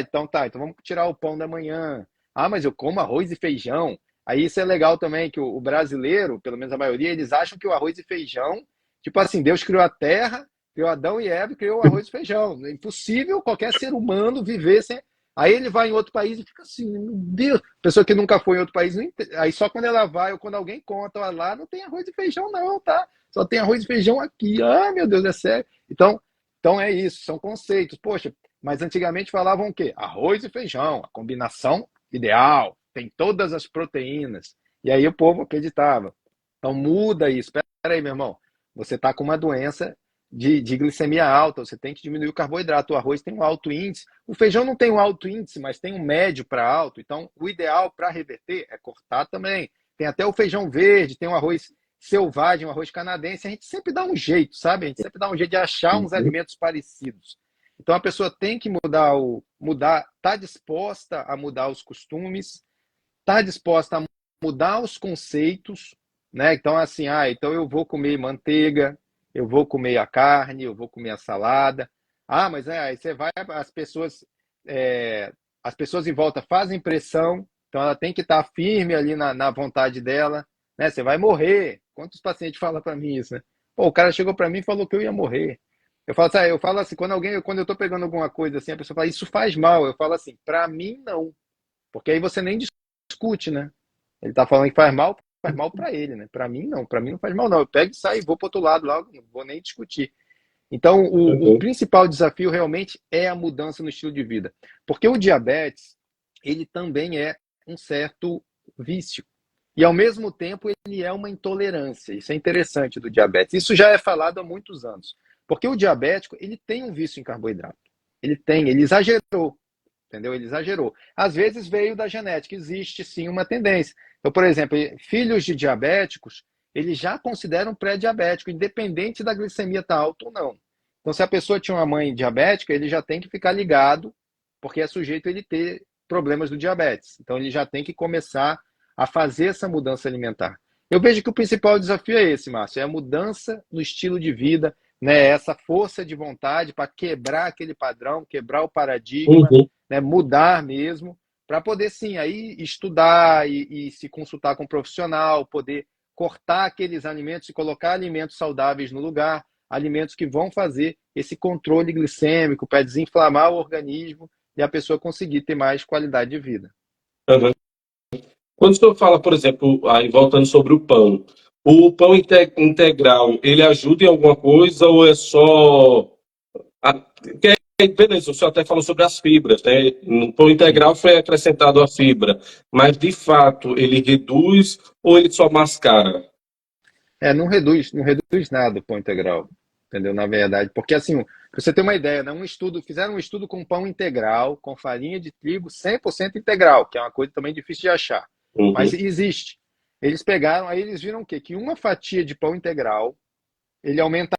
[SPEAKER 2] Então tá, então vamos tirar o pão da manhã. Mas eu como arroz e feijão. Aí isso é legal também, que o brasileiro, pelo menos a maioria, eles acham que o arroz e feijão, tipo assim, Deus criou a terra, criou Adão e Eva e criou o arroz e feijão. É impossível qualquer ser humano viver sem. Aí ele vai em outro país e fica assim, meu Deus. Pessoa que nunca foi em outro país, aí só quando ela vai ou quando alguém conta, lá não tem arroz e feijão, não, tá? Só tem arroz e feijão aqui. Meu Deus, é sério. Então é isso, são conceitos. Poxa, mas antigamente falavam o quê? Arroz e feijão, a combinação ideal, tem todas as proteínas. E aí o povo acreditava. Então muda isso. Espera aí, meu irmão. Você está com uma doença de glicemia alta, você tem que diminuir o carboidrato. O arroz tem um alto índice. O feijão não tem um alto índice, mas tem um médio para alto. Então, o ideal para reverter é cortar também. Tem até o feijão verde, tem o arroz selvagem, um arroz canadense. A gente sempre dá um jeito, sabe? A gente sempre dá um jeito de achar uns alimentos parecidos. Então, a pessoa tem que está disposta a mudar os costumes, está disposta a mudar os conceitos, né? Então, assim, então eu vou comer manteiga, eu vou comer a carne, eu vou comer a salada. Mas aí você vai, as pessoas em volta fazem pressão, então ela tem que estar firme ali na vontade dela, né? Você vai morrer. Quantos pacientes falam para mim isso, né? Pô, o cara chegou para mim e falou que eu ia morrer. Eu falo assim, quando eu tô pegando alguma coisa assim, a pessoa fala, isso faz mal. Eu falo assim, pra mim não. Porque aí você nem discute, né? Ele tá falando que faz mal pra ele, né? Pra mim não, pra mim não faz mal não. Eu pego e saio e vou pro outro lado lá, não vou nem discutir. Então, o
[SPEAKER 1] Uhum,
[SPEAKER 2] principal desafio realmente é a mudança no estilo de vida. Porque o diabetes, ele também é um certo vício. E, ao mesmo tempo, ele é uma intolerância. Isso é interessante do diabetes. Isso já é falado há muitos anos. Porque o diabético, ele tem um vício em carboidrato. Ele exagerou, entendeu? Ele exagerou. Às vezes veio da genética, existe sim uma tendência. Então, por exemplo, filhos de diabéticos, eles já consideram pré-diabético, independente da glicemia estar alta ou não. Então, se a pessoa tinha uma mãe diabética, ele já tem que ficar ligado, porque é sujeito a ele ter problemas do diabetes. Então, ele já tem que começar a fazer essa mudança alimentar. Eu vejo que o principal desafio é esse, Márcio, é a mudança no estilo de vida, né? Essa força de vontade para quebrar aquele padrão, quebrar o paradigma,
[SPEAKER 1] uhum.
[SPEAKER 2] né? Mudar mesmo, para poder sim aí estudar e se consultar com um profissional, poder cortar aqueles alimentos e colocar alimentos saudáveis no lugar, alimentos que vão fazer esse controle glicêmico para desinflamar o organismo e a pessoa conseguir ter mais qualidade de vida.
[SPEAKER 1] Uhum. Quando o senhor fala, por exemplo, aí voltando sobre o pão integral, ele ajuda em alguma coisa ou é só. Beleza, o senhor até falou sobre as fibras, né? No pão
[SPEAKER 2] Sim.
[SPEAKER 1] integral foi acrescentado a fibra, mas de fato ele reduz ou ele só mascara?
[SPEAKER 2] Não reduz nada o pão integral, entendeu? Na verdade, porque assim, pra você ter uma ideia, né? Fizeram um estudo com pão integral, com farinha de trigo 100% integral, que é uma coisa também difícil de achar, mas
[SPEAKER 1] Uhum,
[SPEAKER 2] existe. Eles pegaram, aí eles viram o quê? Que uma fatia de pão integral, ele aumenta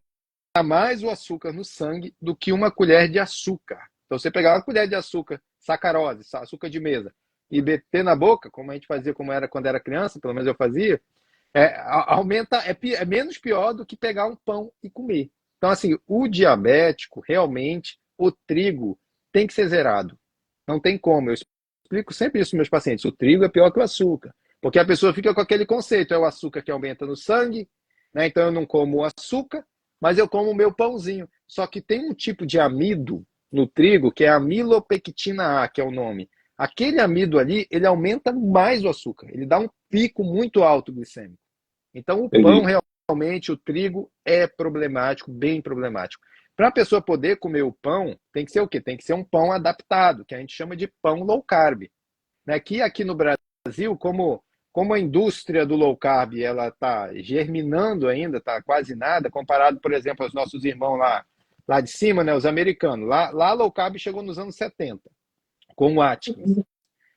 [SPEAKER 2] mais o açúcar no sangue do que uma colher de açúcar. Então, você pegar uma colher de açúcar, sacarose, açúcar de mesa, e meter na boca, como a gente fazia, como era quando era criança, pelo menos eu fazia, aumenta, é menos pior do que pegar um pão e comer. Então, assim, o diabético, realmente, o trigo tem que ser zerado. Não tem como. Eu explico sempre isso para meus pacientes. O trigo é pior que o açúcar. Porque a pessoa fica com aquele conceito: é o açúcar que aumenta no sangue, né? Então eu não como o açúcar, mas eu como o meu pãozinho. Só que tem um tipo de amido no trigo, que é a amilopectina A, que é o nome. Aquele amido ali, ele aumenta mais o açúcar. Ele dá um pico muito alto glicêmico. Então, o pão,
[SPEAKER 1] entendi.
[SPEAKER 2] realmente, o trigo é problemático, bem problemático. Para a pessoa poder comer o pão, tem que ser o quê? Tem que ser um pão adaptado, que a gente chama de pão low carb. Né? Que aqui no Brasil, como a indústria do low carb ela está germinando ainda, está quase nada, comparado, por exemplo, aos nossos irmãos lá de cima, né, os americanos. Lá low carb chegou nos anos 70, com o Atkins.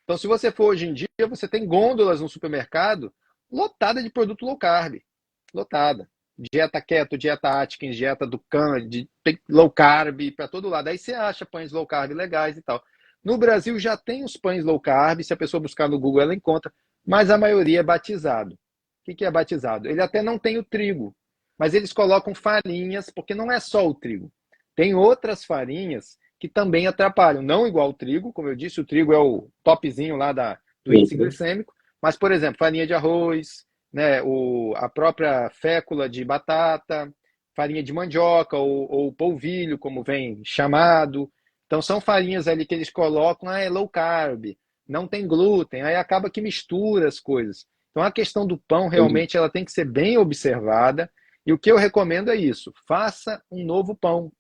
[SPEAKER 2] Então, se você for hoje em dia, você tem gôndolas no supermercado lotada de produto low carb. Lotada. Dieta keto, dieta Atkins, dieta do Can, low carb, para todo lado. Aí você acha pães low carb legais e tal. No Brasil já tem os pães low carb, se a pessoa buscar no Google ela encontra, mas a maioria é batizado. O que é batizado? Ele até não tem o trigo, mas eles colocam farinhas, porque não é só o trigo. Tem outras farinhas que também atrapalham. Não igual o trigo, como eu disse, o trigo é o topzinho lá do índice
[SPEAKER 1] Uhum.
[SPEAKER 2] glicêmico, mas, por exemplo, farinha de arroz, né, a própria fécula de batata, farinha de mandioca ou polvilho, como vem chamado. Então, são farinhas ali que eles colocam, é low carb, não tem glúten, aí acaba que mistura as coisas. Então, a questão do pão,
[SPEAKER 1] Entendi.
[SPEAKER 2] realmente, ela tem que ser bem observada, e o que eu recomendo é isso, faça um novo pão.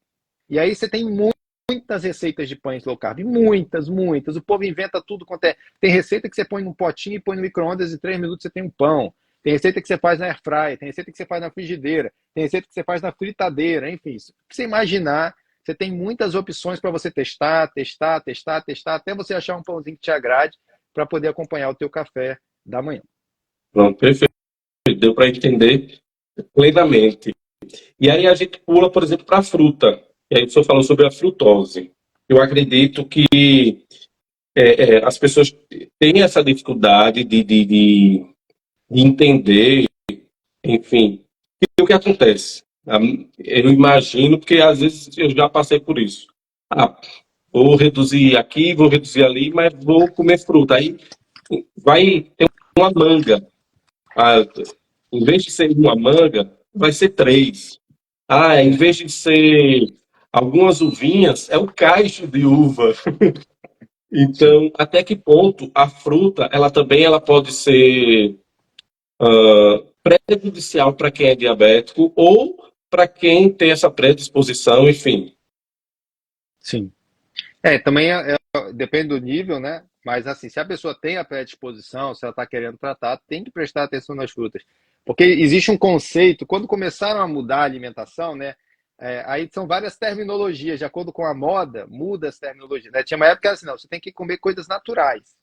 [SPEAKER 2] E aí você tem muitas receitas de pães low carb, muitas, muitas. O povo inventa tudo quanto é. Tem receita que você põe num potinho e põe no micro-ondas e 3 minutos você tem um pão. Tem receita que você faz na air fry, tem receita que você faz na frigideira, tem receita que você faz na fritadeira, enfim. Isso. Se você imaginar, você tem muitas opções para você testar, testar, testar, testar, até você achar um pãozinho que te agrade para poder acompanhar o teu café da manhã.
[SPEAKER 1] Pronto, perfeito. Deu para entender plenamente. E aí a gente pula, por exemplo, para a fruta. E aí o senhor falou sobre a frutose. Eu acredito que as pessoas têm essa dificuldade de entender, enfim, o que acontece. Eu imagino, porque às vezes eu já passei por isso. Ah, vou reduzir aqui, vou reduzir ali, mas vou comer fruta. Aí vai ter uma manga. Ah, em vez de ser uma manga, vai ser três. Ah, em vez de ser algumas uvinhas, é o cacho de uva.
[SPEAKER 2] Sim.
[SPEAKER 1] Então, até que ponto a fruta, ela também ela pode ser prejudicial para quem é diabético ou para quem tem essa predisposição, enfim.
[SPEAKER 2] Sim. Também depende do nível, né? Mas assim, se a pessoa tem a predisposição, se ela está querendo tratar, tem que prestar atenção nas frutas. Porque existe um conceito, quando começaram a mudar a alimentação, né? Aí são várias terminologias, de acordo com a moda, muda as terminologias, né? Tinha uma época que era assim, não, você tem que comer coisas naturais,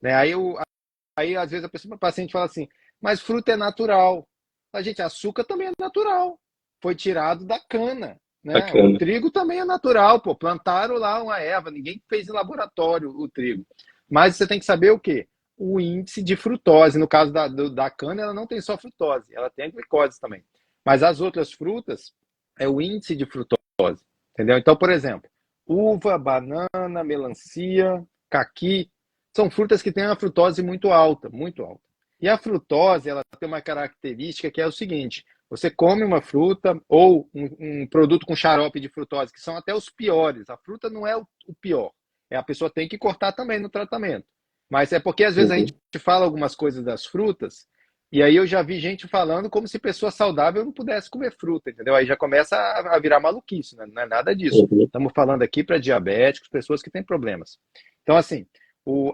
[SPEAKER 2] né? Aí às vezes o paciente fala assim, mas fruta é natural. A gente, açúcar também é natural. Foi tirado da cana, né? O
[SPEAKER 1] Bacana.
[SPEAKER 2] trigo também é natural, pô. Plantaram lá uma erva, ninguém fez em laboratório o trigo. Mas você tem que saber o quê? O índice de frutose. No caso da cana, ela não tem só frutose, ela tem a glicose também. Mas as outras frutas é o índice de frutose, entendeu? Então, por exemplo, uva, banana, melancia, caqui, são frutas que têm uma frutose muito alta, muito alta. E a frutose, ela tem uma característica que é o seguinte: você come uma fruta ou um produto com xarope de frutose, que são até os piores. A fruta não é o pior. A pessoa tem que cortar também no tratamento. Mas é porque às vezes a gente
[SPEAKER 1] Uhum,
[SPEAKER 2] fala algumas coisas das frutas, e aí eu já vi gente falando como se pessoa saudável não pudesse comer fruta, entendeu? Aí já começa a virar maluquice, né? Não é nada disso.
[SPEAKER 1] uhum,
[SPEAKER 2] Estamos falando aqui para diabéticos, pessoas que têm problemas. Então, assim,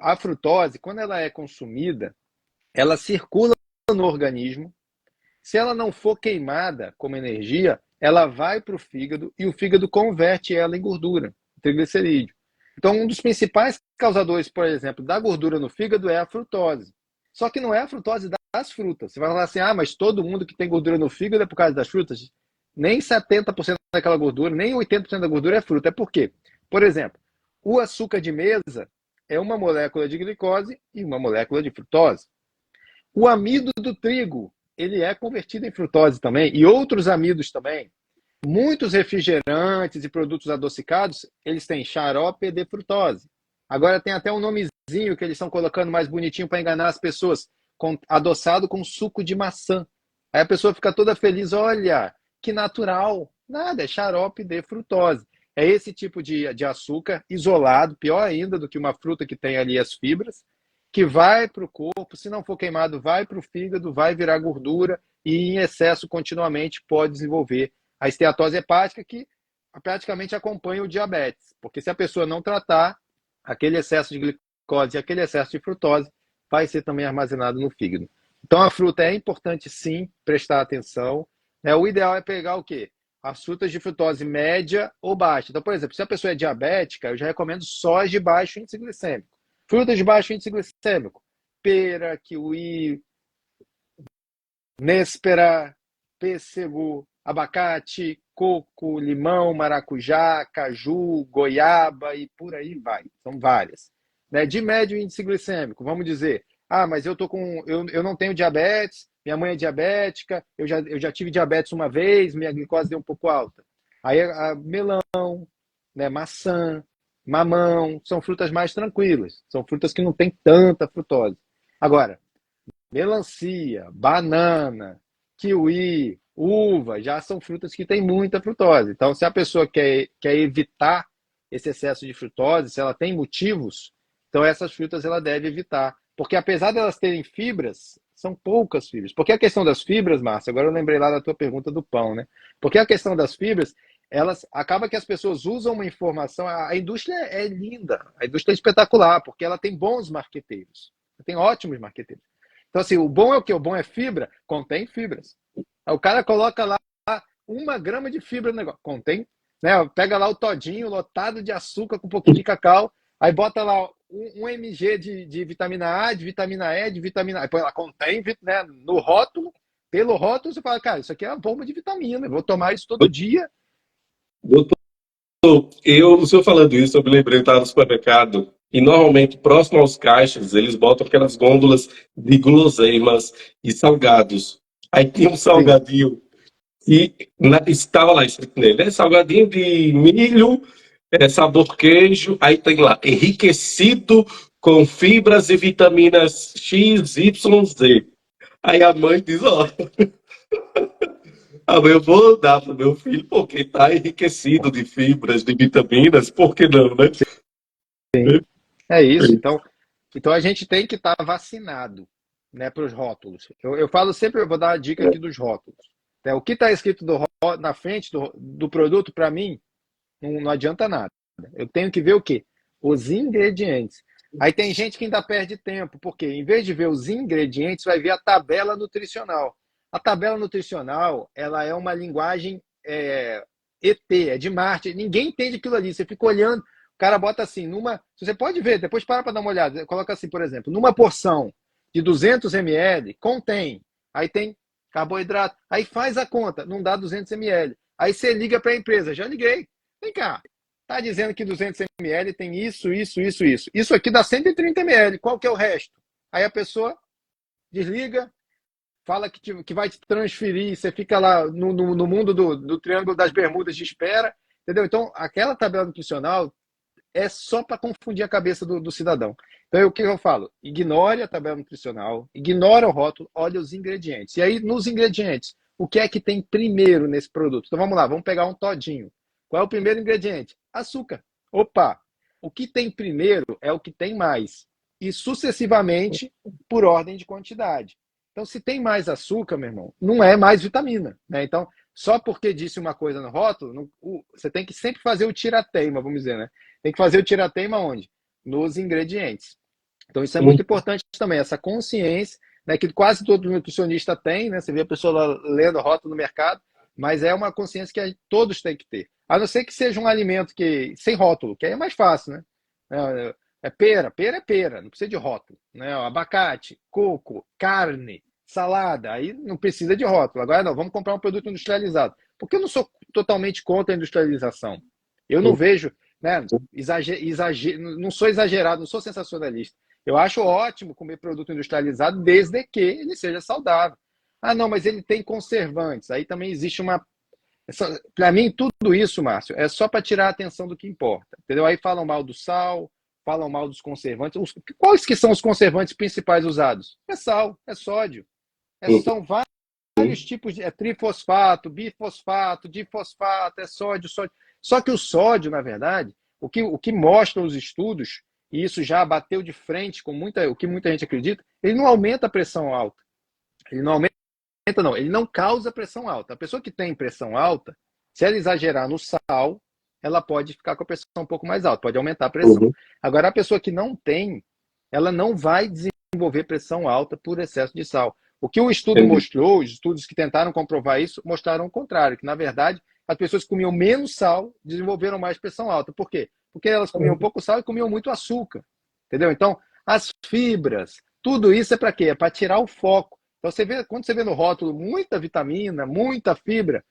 [SPEAKER 2] a frutose, quando ela é consumida, ela circula no organismo. Se ela não for queimada como energia, ela vai para o fígado e o fígado converte ela em gordura, triglicerídeo. Então, um dos principais causadores, por exemplo, da gordura no fígado é a frutose. Só que não é a frutose das frutas. Você vai falar assim, ah, mas todo mundo que tem gordura no fígado é por causa das frutas? Nem 70% daquela gordura, nem 80% da gordura é fruta. É por quê? Por exemplo, o açúcar de mesa é uma molécula de glicose e uma molécula de frutose. O amido do trigo, ele é convertido em frutose também, e outros amidos também. Muitos refrigerantes e produtos adocicados, eles têm xarope de frutose. Agora tem até um nomezinho que eles estão colocando mais bonitinho para enganar as pessoas, adoçado com suco de maçã. Aí a pessoa fica toda feliz, olha, que natural. Nada, é xarope de frutose. É esse tipo de açúcar isolado, pior ainda do que uma fruta que tem ali as fibras, que vai para o corpo, se não for queimado, vai para o fígado, vai virar gordura e em excesso continuamente pode desenvolver a esteatose hepática, que praticamente acompanha o diabetes. Porque se a pessoa não tratar, aquele excesso de glicose e aquele excesso de frutose vai ser também armazenado no fígado. Então a fruta é importante sim prestar atenção. O ideal é pegar o quê? As frutas de frutose média ou baixa. Então, por exemplo, se a pessoa é diabética, eu já recomendo só as de baixo índice glicêmico. Frutas de baixo índice glicêmico: pera, kiwi, néspera, pêssego, abacate, coco, limão, maracujá, caju, goiaba e por aí vai. São várias. De médio índice glicêmico, vamos dizer, ah, mas eu não tenho diabetes, minha mãe é diabética, eu já tive diabetes uma vez, minha glicose deu um pouco alta. Aí melão, maçã, mamão, são frutas mais tranquilas, são frutas que não têm tanta frutose. Agora, melancia, banana, kiwi, uva, já são frutas que têm muita frutose. Então, se a pessoa quer evitar esse excesso de frutose, se ela tem motivos, então essas frutas ela deve evitar. Porque apesar de elas terem fibras, são poucas fibras. Porque a questão das fibras, Márcia, agora eu lembrei lá da tua pergunta do pão, né? Porque a questão das fibras, elas acaba que as pessoas usam uma informação, a indústria é linda, a indústria é espetacular, porque ela tem bons marqueteiros, tem ótimos marqueteiros. Então, assim, o bom é o que? O bom é fibra? Contém fibras. Aí o cara coloca lá 1 grama de fibra no negócio. Contém, né? Pega lá o todinho lotado de açúcar com um pouquinho de cacau, aí bota lá 1 mg de vitamina A, de vitamina E, de vitamina A. Aí põe lá, contém, né? No rótulo, pelo rótulo, você fala, cara, isso aqui é uma bomba de vitamina, eu vou tomar isso todo dia.
[SPEAKER 1] Doutor, o senhor falando isso, eu me lembrei, eu estava no supermercado e normalmente próximo aos caixas eles botam aquelas gôndolas de guloseimas e salgados. Aí tinha um
[SPEAKER 2] Sim.
[SPEAKER 1] salgadinho e estava lá escrito nele, né? Salgadinho de milho, sabor queijo, aí tem lá, enriquecido com fibras e vitaminas X, Y, Z. Aí a mãe diz, ó, eu vou dar para o meu filho porque está enriquecido de fibras, de vitaminas, por que não, né?
[SPEAKER 2] É isso. Então a gente tem que estar vacinado, né, para os rótulos. Eu falo sempre, eu vou dar a dica aqui dos rótulos. Né, o que está escrito na frente do produto, para mim, não adianta nada. Eu tenho que ver o quê? Os ingredientes. Aí tem gente que ainda perde tempo, porque em vez de ver os ingredientes, vai ver a tabela nutricional. A tabela nutricional, ela é uma linguagem ET, é de Marte. Ninguém entende aquilo ali. Você fica olhando, o cara bota assim, você pode ver, depois para dar uma olhada. Coloca assim, por exemplo, numa porção de 200 ml, contém. Aí tem carboidrato. Aí faz a conta, não dá 200 ml. Aí você liga para a empresa, já liguei. Vem cá, tá dizendo que 200 ml tem isso, isso, isso, isso. Isso aqui dá 130 ml. Qual que é o resto? Aí a pessoa desliga, fala que vai te transferir, você fica lá no mundo do Triângulo das Bermudas de espera, entendeu? Então, aquela tabela nutricional é só para confundir a cabeça do cidadão. Então, o que eu falo? Ignore a tabela nutricional, ignora o rótulo, olha os ingredientes. E aí, nos ingredientes, o que é que tem primeiro nesse produto? Então, vamos lá, vamos pegar um todinho. Qual é o primeiro ingrediente? Açúcar. Opa! O que tem primeiro é o que tem mais. E sucessivamente, por ordem de quantidade. Então, se tem mais açúcar, meu irmão, não é mais vitamina. Né? Então, só porque disse uma coisa no rótulo, você tem que sempre fazer o tirateima, vamos dizer, né? Tem que fazer o tirateima onde? Nos ingredientes. Então, isso é muito importante também, essa consciência, né, que quase todo nutricionista tem, né? Você vê a pessoa lá lendo rótulo no mercado, mas é uma consciência que todos têm que ter. A não ser que seja um alimento sem rótulo, que aí é mais fácil, né? Pera é pera, não precisa de rótulo. Né? Abacate, coco, carne, salada, aí não precisa de rótulo. Agora não, vamos comprar um produto industrializado. Porque eu não sou totalmente contra a industrialização. Eu não vejo, né? Não sou exagerado, não sou sensacionalista. Eu acho ótimo comer produto industrializado desde que ele seja saudável. Ah, não, mas ele tem conservantes. Aí também existe uma. Para mim, tudo isso, Márcio, é só para tirar a atenção do que importa. Entendeu? Aí falam mal do sal, falam mal dos conservantes. Quais que são os conservantes principais usados? É sal, é sódio. São vários tipos de. É trifosfato, bifosfato, difosfato, é sódio, sódio. Só que o sódio, na verdade, o que mostram os estudos, e isso já bateu de frente com o que muita gente acredita, ele não aumenta a pressão alta. Ele não aumenta, não, ele não causa pressão alta. A pessoa que tem pressão alta, se ela exagerar no sal, ela pode ficar com a pressão um pouco mais alta, pode aumentar a pressão. Agora, a pessoa que não tem, ela não vai desenvolver pressão alta por excesso de sal. O que o estudo mostrou, os estudos que tentaram comprovar isso, mostraram o contrário, que na verdade as pessoas que comiam menos sal desenvolveram mais pressão alta. Por quê? Porque elas comiam pouco sal e comiam muito açúcar. Entendeu? Então, as fibras, tudo isso é para quê? É para tirar o foco. Então, quando você vê no rótulo muita vitamina, muita fibra,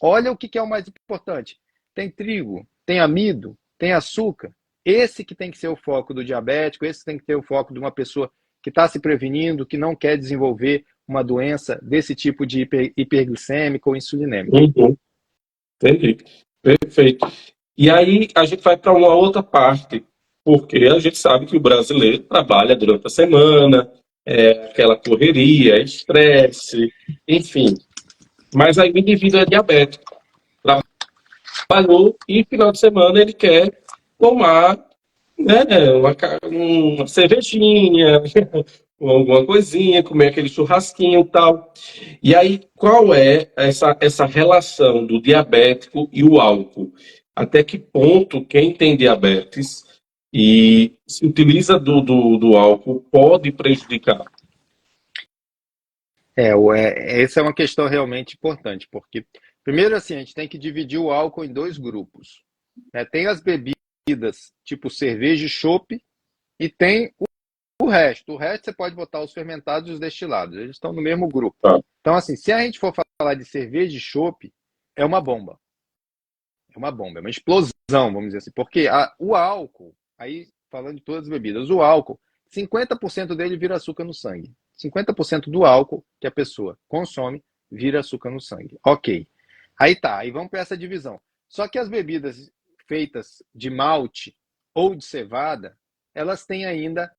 [SPEAKER 2] olha o que é o mais importante. Tem trigo, tem amido, tem açúcar. Esse que tem que ser o foco do diabético, esse tem que ter o foco de uma pessoa que está se prevenindo, que não quer desenvolver uma doença desse tipo de hiperglicêmica ou insulinêmica.
[SPEAKER 1] Entendi. Perfeito. E aí a gente vai para uma outra parte, porque a gente sabe que o brasileiro trabalha durante a semana, aquela correria, estresse, enfim. Mas aí o indivíduo é diabético, trabalhou e final de semana ele quer tomar, né, uma cervejinha, ou alguma coisinha, comer aquele churrasquinho e tal. E aí, qual é essa relação do diabético e o álcool? Até que ponto quem tem diabetes e se utiliza do álcool pode prejudicar?
[SPEAKER 2] Essa é uma questão realmente importante, porque, primeiro, assim, a gente tem que dividir o álcool em dois grupos. Né? Tem as bebidas, tipo cerveja e chopp, e tem o resto. O resto você pode botar os fermentados e os destilados, eles estão no mesmo grupo.
[SPEAKER 1] Tá.
[SPEAKER 2] Então, assim, se a gente for falar de cerveja e chopp, é uma bomba. É uma bomba, é uma explosão, vamos dizer assim. Porque o álcool, aí falando de todas as bebidas, o álcool, 50% dele vira açúcar no sangue. 50% do álcool que a pessoa consome vira açúcar no sangue. Ok. Aí tá, aí vamos para essa divisão. Só que as bebidas feitas de malte ou de cevada, elas têm ainda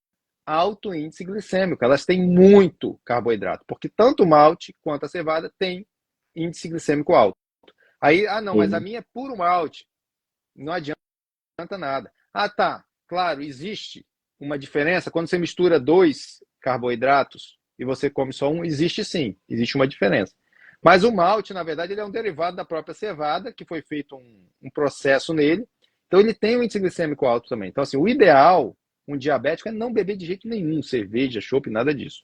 [SPEAKER 2] alto índice glicêmico, elas têm muito carboidrato, porque tanto o malte quanto a cevada tem índice glicêmico alto. Aí, não, mas a
[SPEAKER 1] Uhum.
[SPEAKER 2] minha é puro malte. Não adianta nada. Tá, claro, existe uma diferença. Quando você mistura dois carboidratos e você come só um, existe sim, existe uma diferença. Mas o malte, na verdade, ele é um derivado da própria cevada, que foi feito um processo nele. Então, ele tem um índice glicêmico alto também. Então, assim, o ideal, um diabético, é não beber de jeito nenhum cerveja, chopp, nada disso.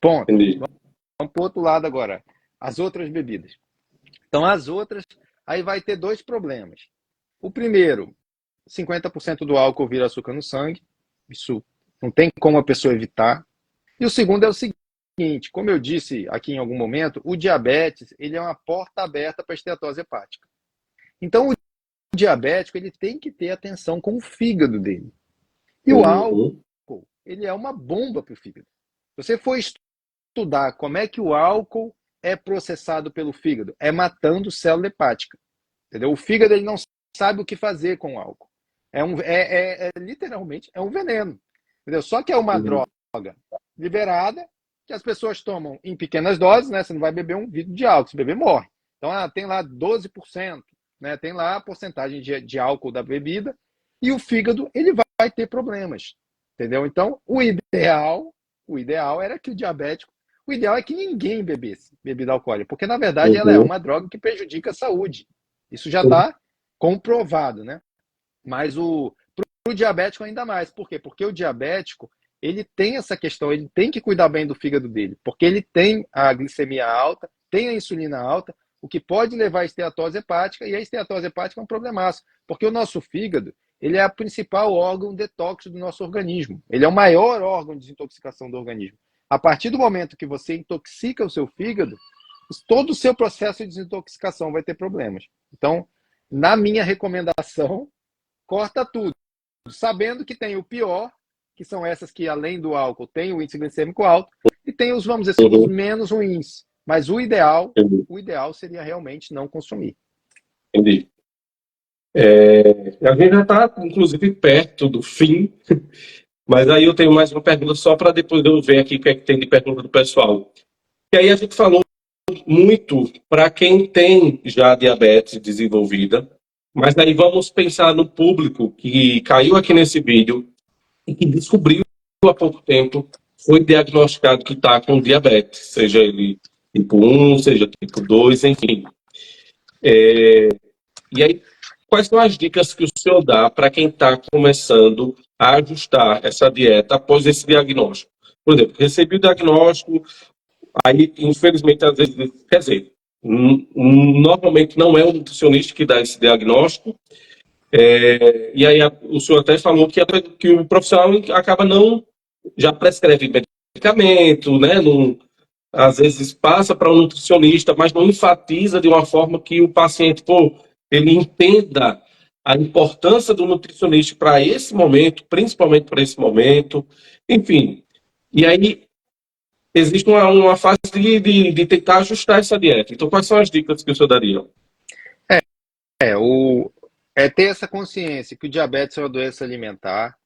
[SPEAKER 2] Ponto.
[SPEAKER 1] Entendi.
[SPEAKER 2] Vamos para o outro lado agora. As outras bebidas. Então, as outras, aí vai ter dois problemas. O primeiro, 50% do álcool vira açúcar no sangue. Isso não tem como a pessoa evitar. E o segundo é o seguinte, como eu disse aqui em algum momento, o diabetes ele é uma porta aberta para a esteatose hepática. Então, o diabético ele tem que ter atenção com o fígado dele. E o álcool,
[SPEAKER 1] Uhum.
[SPEAKER 2] ele é uma bomba para o fígado. Se você for estudar como é que o álcool é processado pelo fígado, é matando célula hepática. Entendeu? O fígado ele não sabe o que fazer com o álcool. Literalmente é um veneno. Entendeu? Só que é uma
[SPEAKER 1] Uhum.
[SPEAKER 2] droga liberada que as pessoas tomam em pequenas doses, né? Você não vai beber um vidro de álcool, se beber morre. Então tem lá 12%, né? Tem lá a porcentagem de álcool da bebida e o fígado ele vai ter problemas. Entendeu? Então, o ideal era que o ideal é que ninguém bebesse bebida alcoólica, porque na verdade ela é
[SPEAKER 1] Uhum.
[SPEAKER 2] uma droga que prejudica a saúde. Isso já está comprovado, né? Mas pro diabético ainda mais. Por quê? Porque o diabético, ele tem essa questão, ele tem que cuidar bem do fígado dele, porque ele tem a glicemia alta, tem a insulina alta, o que pode levar à esteatose hepática, e a esteatose hepática é um problemaço, porque o nosso fígado, ele é o principal órgão detox do nosso organismo. Ele é o maior órgão de desintoxicação do organismo. A partir do momento que você intoxica o seu fígado, todo o seu processo de desintoxicação vai ter problemas. Então, na minha recomendação, corta tudo, sabendo que tem o pior, que são essas que, além do álcool, tem o índice glicêmico alto, e tem os, vamos dizer assim, os
[SPEAKER 1] Uhum.
[SPEAKER 2] menos ruins. Mas o ideal,
[SPEAKER 1] Entendi.
[SPEAKER 2] o ideal seria realmente não consumir.
[SPEAKER 1] Entendi. A gente já está, inclusive, perto do fim, mas aí eu tenho mais uma pergunta só para depois eu ver aqui o que é que tem de pergunta do pessoal. E aí a gente falou muito para quem tem já diabetes desenvolvida, mas aí vamos pensar no público que caiu aqui nesse vídeo e que descobriu há pouco tempo, foi diagnosticado que está com diabetes, seja ele tipo 1, seja tipo 2, enfim. E aí, quais são as dicas que o senhor dá para quem está começando a ajustar essa dieta após esse diagnóstico? Por exemplo, recebi o diagnóstico, aí, infelizmente, às vezes, quer dizer, normalmente não é o nutricionista que dá esse diagnóstico, e aí o senhor até falou que o profissional acaba não, já prescreve medicamento, né? Não, às vezes passa para um nutricionista, mas não enfatiza de uma forma que o paciente, pô, ele entenda a importância do nutricionista para esse momento, principalmente para esse momento, enfim. E aí existe uma fase de tentar ajustar essa dieta. Então, quais são as dicas que o senhor daria?
[SPEAKER 2] É, o, é ter essa consciência que o diabetes é uma doença alimentar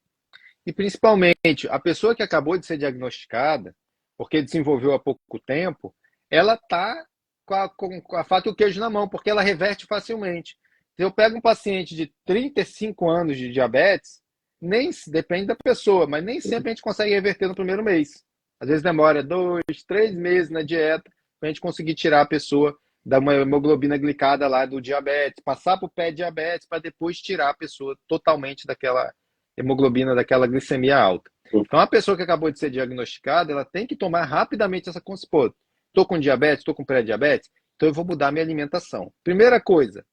[SPEAKER 2] e, principalmente, a pessoa que acabou de ser diagnosticada, porque desenvolveu há pouco tempo, ela está com a faca e o queijo na mão, porque ela reverte facilmente. Se eu pego um paciente de 35 anos de diabetes, nem depende da pessoa, mas nem sempre a gente consegue reverter no primeiro mês. Às vezes demora 2, 3 meses na dieta para a gente conseguir tirar a pessoa da uma hemoglobina glicada lá do diabetes, passar para o pé diabetes para depois tirar a pessoa totalmente daquela hemoglobina, daquela glicemia alta. Então, a pessoa que acabou de ser diagnosticada, ela tem que tomar rapidamente essa consciência. Pô, estou com diabetes, estou com pré-diabetes, então eu vou mudar minha alimentação. Primeira coisa,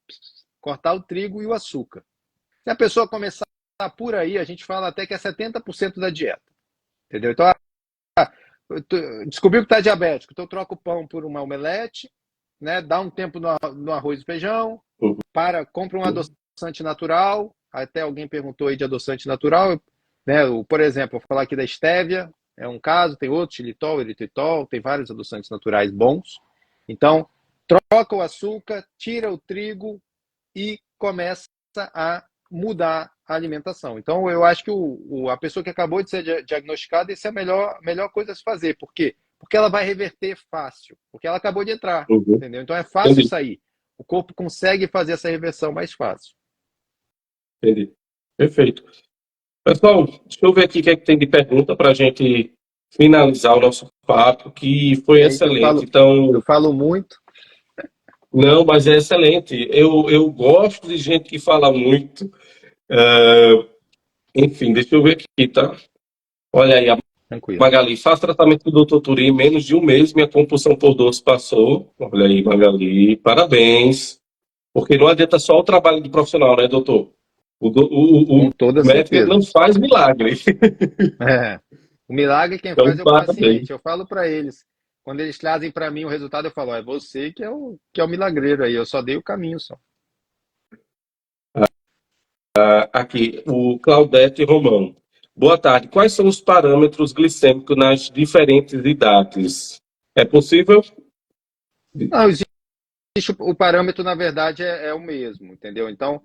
[SPEAKER 2] cortar o trigo e o açúcar. Se a pessoa começar por aí, a gente fala até que é 70% da dieta. Entendeu? Então, descobriu que está diabético, então troca o pão por uma omelete, né? Dá um tempo no arroz e feijão, compra um adoçante natural. Até alguém perguntou aí de adoçante natural, né? Por exemplo, vou falar aqui da estévia, é um caso, tem outro, xilitol, eritritol, tem vários adoçantes naturais bons. Então, troca o açúcar, tira o trigo e começa a mudar a alimentação. Então, eu acho que a pessoa que acabou de ser diagnosticada, essa é a melhor coisa a se fazer. Por quê? porque ela vai reverter fácil, porque ela acabou de entrar,
[SPEAKER 1] Uhum.
[SPEAKER 2] entendeu? Então é fácil
[SPEAKER 1] Entendi,
[SPEAKER 2] sair. O corpo consegue fazer essa reversão mais fácil.
[SPEAKER 1] entendi. Perfeito. Pessoal, deixa eu ver aqui o que é que tem de pergunta para a gente finalizar o nosso papo, que foi
[SPEAKER 2] É,
[SPEAKER 1] excelente.
[SPEAKER 2] eu
[SPEAKER 1] Então,
[SPEAKER 2] falo muito.
[SPEAKER 1] não, mas é excelente. Eu gosto de gente que fala muito. Ah, enfim, deixa eu ver aqui, tá? Olha aí, a
[SPEAKER 2] Tranquilo.
[SPEAKER 1] Magali, faz tratamento do Dr. Turi em menos de um mês, minha compulsão por doce passou. Olha aí, Magali, parabéns. Porque não adianta só o trabalho do profissional, né, doutor? O
[SPEAKER 2] Com toda
[SPEAKER 1] médico ele não
[SPEAKER 2] certeza.
[SPEAKER 1] faz milagre.
[SPEAKER 2] É. O milagre quem
[SPEAKER 1] Então,
[SPEAKER 2] faz é o
[SPEAKER 1] parabéns.
[SPEAKER 2] paciente. Eu falo para eles. Quando eles trazem para mim o resultado, eu falo, ó, é você que é o milagreiro aí. Eu só dei o caminho só.
[SPEAKER 1] Aqui, o Claudete Romão. Boa tarde. Quais são os parâmetros glicêmicos nas diferentes idades? É possível?
[SPEAKER 2] Não, existe o parâmetro, na verdade, é o mesmo, entendeu? Então,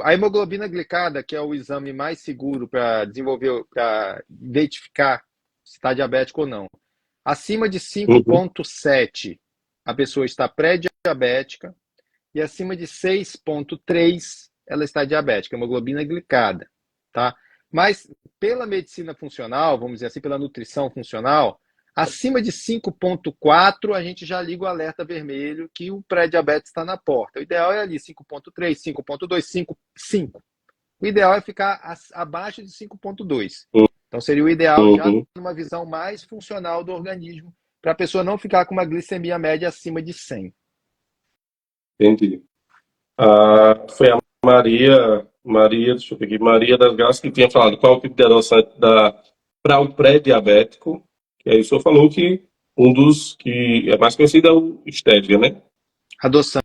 [SPEAKER 2] a hemoglobina glicada, que é o exame mais seguro para desenvolver, para identificar se está diabético ou não. Acima de
[SPEAKER 1] Uhum.
[SPEAKER 2] 5,7, a pessoa está pré-diabética, e acima de 6,3, ela está diabética, hemoglobina glicada, tá? Mas pela medicina funcional, vamos dizer assim, pela nutrição funcional, acima de 5,4 a gente já liga o alerta vermelho que o pré-diabetes está na porta. O ideal é ali 5,3, 5,2, 5. O ideal é ficar abaixo de 5,2. Então seria o ideal já
[SPEAKER 1] Uhum.
[SPEAKER 2] numa visão mais funcional do organismo, para a pessoa não ficar com uma glicemia média acima de 100.
[SPEAKER 1] Entendi. Foi a Maria, deixa eu ver aqui, Maria das Graças que tinha falado qual o tipo de adoçante para o pré-diabético. E aí o senhor falou que um dos que é mais conhecido é o stevia, né?
[SPEAKER 2] Adoçante,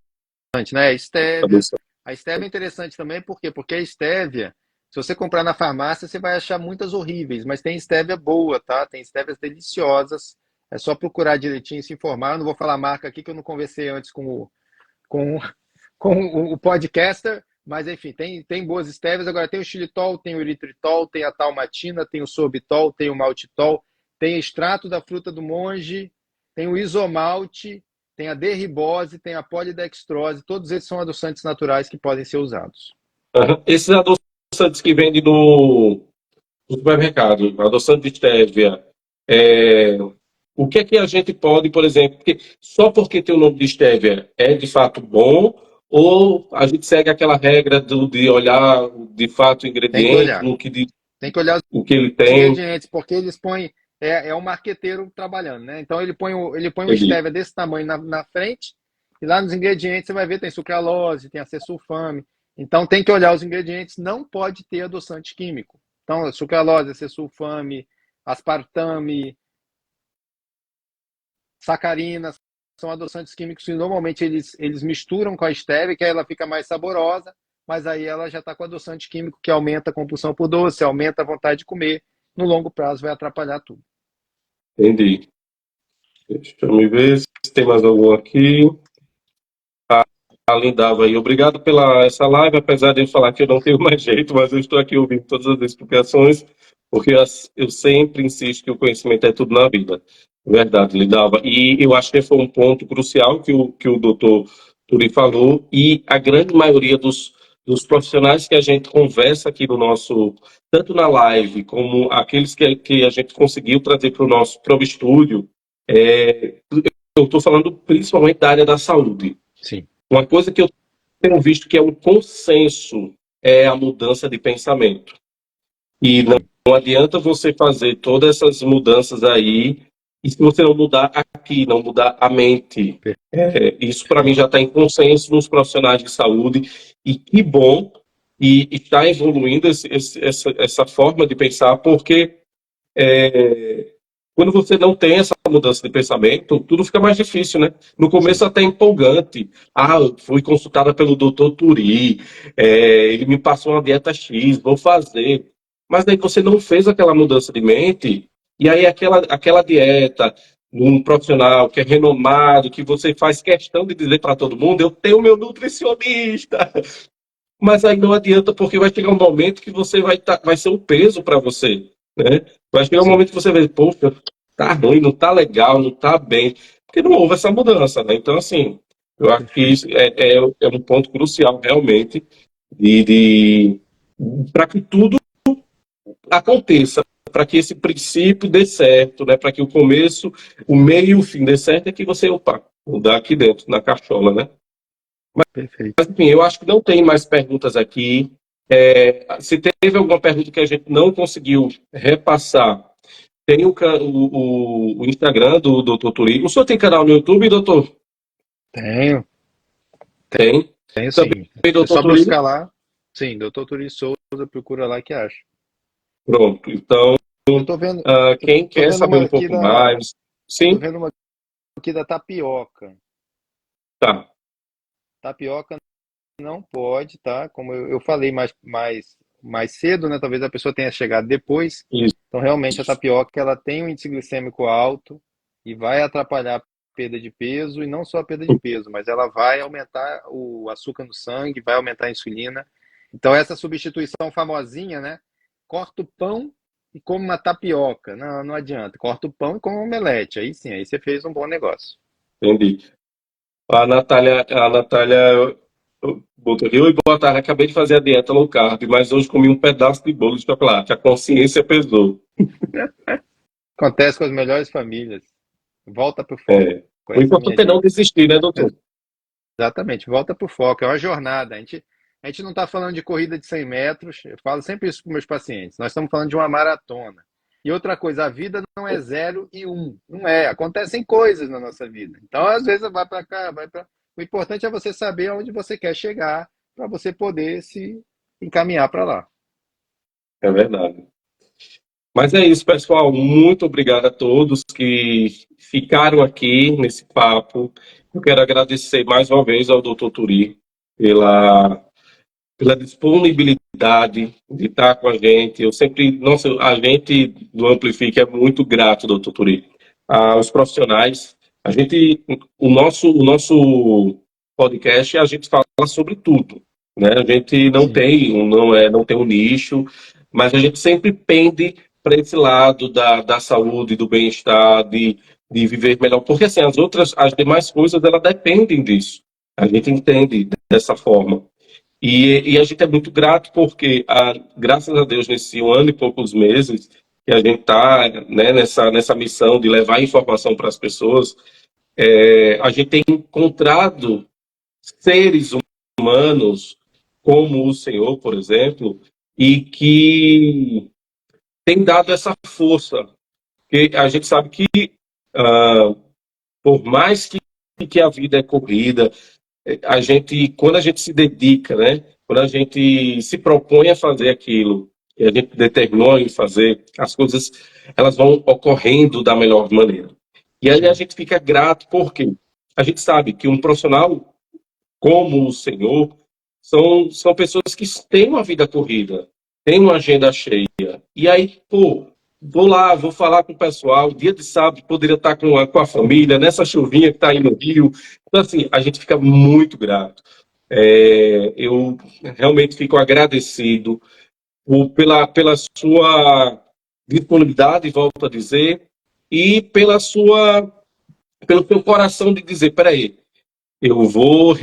[SPEAKER 2] né? Estévia.
[SPEAKER 1] Adoçante.
[SPEAKER 2] A estévia é interessante também, por quê? Porque a estévia, se você comprar na farmácia, você vai achar muitas horríveis, mas tem estévia boa, tá? Tem estévias deliciosas. É só procurar direitinho e se informar. Eu não vou falar a marca aqui, que eu não conversei antes com, com o podcaster, mas enfim, tem boas estévias. Agora tem o xilitol, tem o eritritol, tem a talmatina, tem o sorbitol, tem o maltitol, tem extrato da fruta do monge, tem o isomalte, tem a derribose, tem a polidextrose. Todos esses são adoçantes naturais que podem ser usados.
[SPEAKER 1] Uhum. Esses adoçantes que vendem no supermercado, adoçante de stevia, é, o que é que a gente pode, por exemplo, porque só porque tem o nome de stevia é de fato bom, ou a gente segue aquela regra de olhar de fato o
[SPEAKER 2] Tem que
[SPEAKER 1] ingrediente,
[SPEAKER 2] olhar.
[SPEAKER 1] no que,
[SPEAKER 2] Tem que olhar
[SPEAKER 1] o que ele
[SPEAKER 2] os
[SPEAKER 1] tem.
[SPEAKER 2] ingredientes, porque eles põem. É um marqueteiro trabalhando, né? Então ele põe um
[SPEAKER 1] Entendi,
[SPEAKER 2] stevia desse tamanho na frente, e lá nos ingredientes você vai ver, tem sucralose, tem acesulfame. Então tem que olhar os ingredientes, não pode ter adoçante químico. Então, sucralose, acesulfame, aspartame, sacarinas, são adoçantes químicos que normalmente eles misturam com a stevia, que aí ela fica mais saborosa, mas aí ela já está com adoçante químico que aumenta a compulsão por doce, aumenta a vontade de comer. No longo prazo vai atrapalhar tudo.
[SPEAKER 1] entendi. Deixa eu me ver se tem mais algum aqui. Lindava aí. Obrigado pela essa live, apesar de eu falar que eu não tenho mais jeito, mas eu estou aqui ouvindo todas as explicações, porque eu sempre insisto que o conhecimento é tudo na vida. Verdade, Lindava. E eu acho que foi um ponto crucial que o doutor Turi falou, e a grande maioria dos profissionais que a gente conversa aqui no nosso, tanto na live, como aqueles que a gente conseguiu trazer para o nosso estúdio, eu estou falando principalmente da área da saúde.
[SPEAKER 2] Sim.
[SPEAKER 1] Uma coisa que eu tenho visto que é um consenso é a mudança de pensamento. E
[SPEAKER 2] Sim.
[SPEAKER 1] não adianta você fazer todas essas mudanças aí, e se você não mudar aqui, não mudar a mente. Isso para mim já está em consenso nos profissionais de saúde, e que bom, e está evoluindo essa forma de pensar, porque quando você não tem essa mudança de pensamento, tudo fica mais difícil, né? No
[SPEAKER 2] Sim.
[SPEAKER 1] começo até empolgante. Eu fui consultada pelo doutor Turi, ele me passou uma dieta X, vou fazer. Mas daí você não fez aquela mudança de mente, e aí aquela dieta, um profissional que é renomado, que você faz questão de dizer para todo mundo, eu tenho meu nutricionista. Mas aí não adianta, porque vai chegar um momento que você vai ser um peso para você, né? Vai chegar um
[SPEAKER 2] Sim.
[SPEAKER 1] momento que você vai, poxa, tá ruim, não tá legal, não tá bem, porque não houve essa mudança, né? Então, assim, eu acho que isso
[SPEAKER 2] Perfeito.
[SPEAKER 1] é um ponto crucial, realmente, de para que tudo aconteça, para que esse princípio dê certo, né? Para que o começo, o meio e o fim dê certo, é que você, opa, mudar aqui dentro, na cachola, né?
[SPEAKER 2] Perfeito.
[SPEAKER 1] Mas, enfim, eu acho que não tem mais perguntas aqui. Se teve alguma pergunta que a gente não conseguiu repassar, tem o Instagram do Dr. Turi. O senhor tem canal no YouTube, doutor?
[SPEAKER 2] Tenho,
[SPEAKER 1] Tem.
[SPEAKER 2] tenho
[SPEAKER 1] Também,
[SPEAKER 2] sim. É
[SPEAKER 1] doutor
[SPEAKER 2] só
[SPEAKER 1] Turi?
[SPEAKER 2] buscar lá. Sim, Dr. Turi Souza, procura lá que acha.
[SPEAKER 1] Pronto. Então,
[SPEAKER 2] Eu tô vendo, eu
[SPEAKER 1] quem
[SPEAKER 2] tô
[SPEAKER 1] quer
[SPEAKER 2] vendo
[SPEAKER 1] saber
[SPEAKER 2] uma
[SPEAKER 1] um
[SPEAKER 2] aqui
[SPEAKER 1] pouco
[SPEAKER 2] da,
[SPEAKER 1] mais,
[SPEAKER 2] eu tô
[SPEAKER 1] sim,
[SPEAKER 2] vendo uma aqui da tapioca.
[SPEAKER 1] tá.
[SPEAKER 2] Tapioca não pode, tá? Como eu falei mais cedo, né? Talvez a pessoa tenha chegado depois.
[SPEAKER 1] Isso.
[SPEAKER 2] Então, realmente, a tapioca ela tem um índice glicêmico alto e vai atrapalhar a perda de peso, e não só a perda de peso, mas ela vai aumentar o açúcar no sangue, vai aumentar a insulina. Então, essa substituição famosinha, né? Corta o pão e come uma tapioca. Não, não adianta. Corta o pão e come um omelete. Aí sim, aí você fez um bom negócio.
[SPEAKER 1] Entendi. A Natália botou aqui, oi, boa tarde, acabei de fazer a dieta low carb, mas hoje comi um pedaço de bolo de chocolate, a consciência pesou.
[SPEAKER 2] Acontece com as melhores famílias. Volta pro foco.
[SPEAKER 1] É. O
[SPEAKER 2] Essa é a minha
[SPEAKER 1] importante é não
[SPEAKER 2] dica.
[SPEAKER 1] desistir, né, doutor?
[SPEAKER 2] Exatamente, volta pro foco. É uma jornada. A gente não está falando de corrida de 100 metros. Eu falo sempre isso para meus pacientes. Nós estamos falando de uma maratona. E outra coisa, a vida não é 0 e 1. Não é. Acontecem coisas na nossa vida. Então, às vezes, vai para cá, vai para. O importante é você saber aonde você quer chegar para você poder se encaminhar para lá.
[SPEAKER 1] É verdade. Mas é isso, pessoal. Muito obrigado a todos que ficaram aqui nesse papo. Eu quero agradecer mais uma vez ao doutor Turi pela, pela disponibilidade de estar com a gente. Eu sempre, nossa, a gente do Amplifique é muito grato, doutor Turi. Aos profissionais, o nosso podcast, a gente fala sobre tudo, né? A gente
[SPEAKER 2] Sim,
[SPEAKER 1] não tem um nicho, mas a gente sempre pende para esse lado da saúde, do bem-estar, de viver melhor, porque assim, as demais coisas, elas dependem disso. A gente entende dessa forma. E a gente é muito grato porque, graças a Deus, nesse 1 ano e poucos meses que a gente está, né, nessa missão de levar informação para as pessoas, a gente tem encontrado seres humanos como o Senhor, por exemplo, e que tem dado essa força. Porque a gente sabe que, ah, por mais que a vida é corrida, quando a gente se dedica, né? Quando a gente se propõe a fazer aquilo, e a gente determinou em fazer, as coisas elas vão ocorrendo da melhor maneira. E aí a
[SPEAKER 2] sim.
[SPEAKER 1] gente fica grato porque a gente sabe que um profissional como o senhor são pessoas que têm uma vida corrida, têm uma agenda cheia. E aí, pô, vou lá, vou falar com o pessoal. Dia de sábado poderia estar com a família, nessa chuvinha que está aí no Rio. Então, assim, a gente fica muito grato. Eu realmente fico agradecido pela sua disponibilidade, volto a dizer, e pelo seu coração de dizer, peraí, eu vou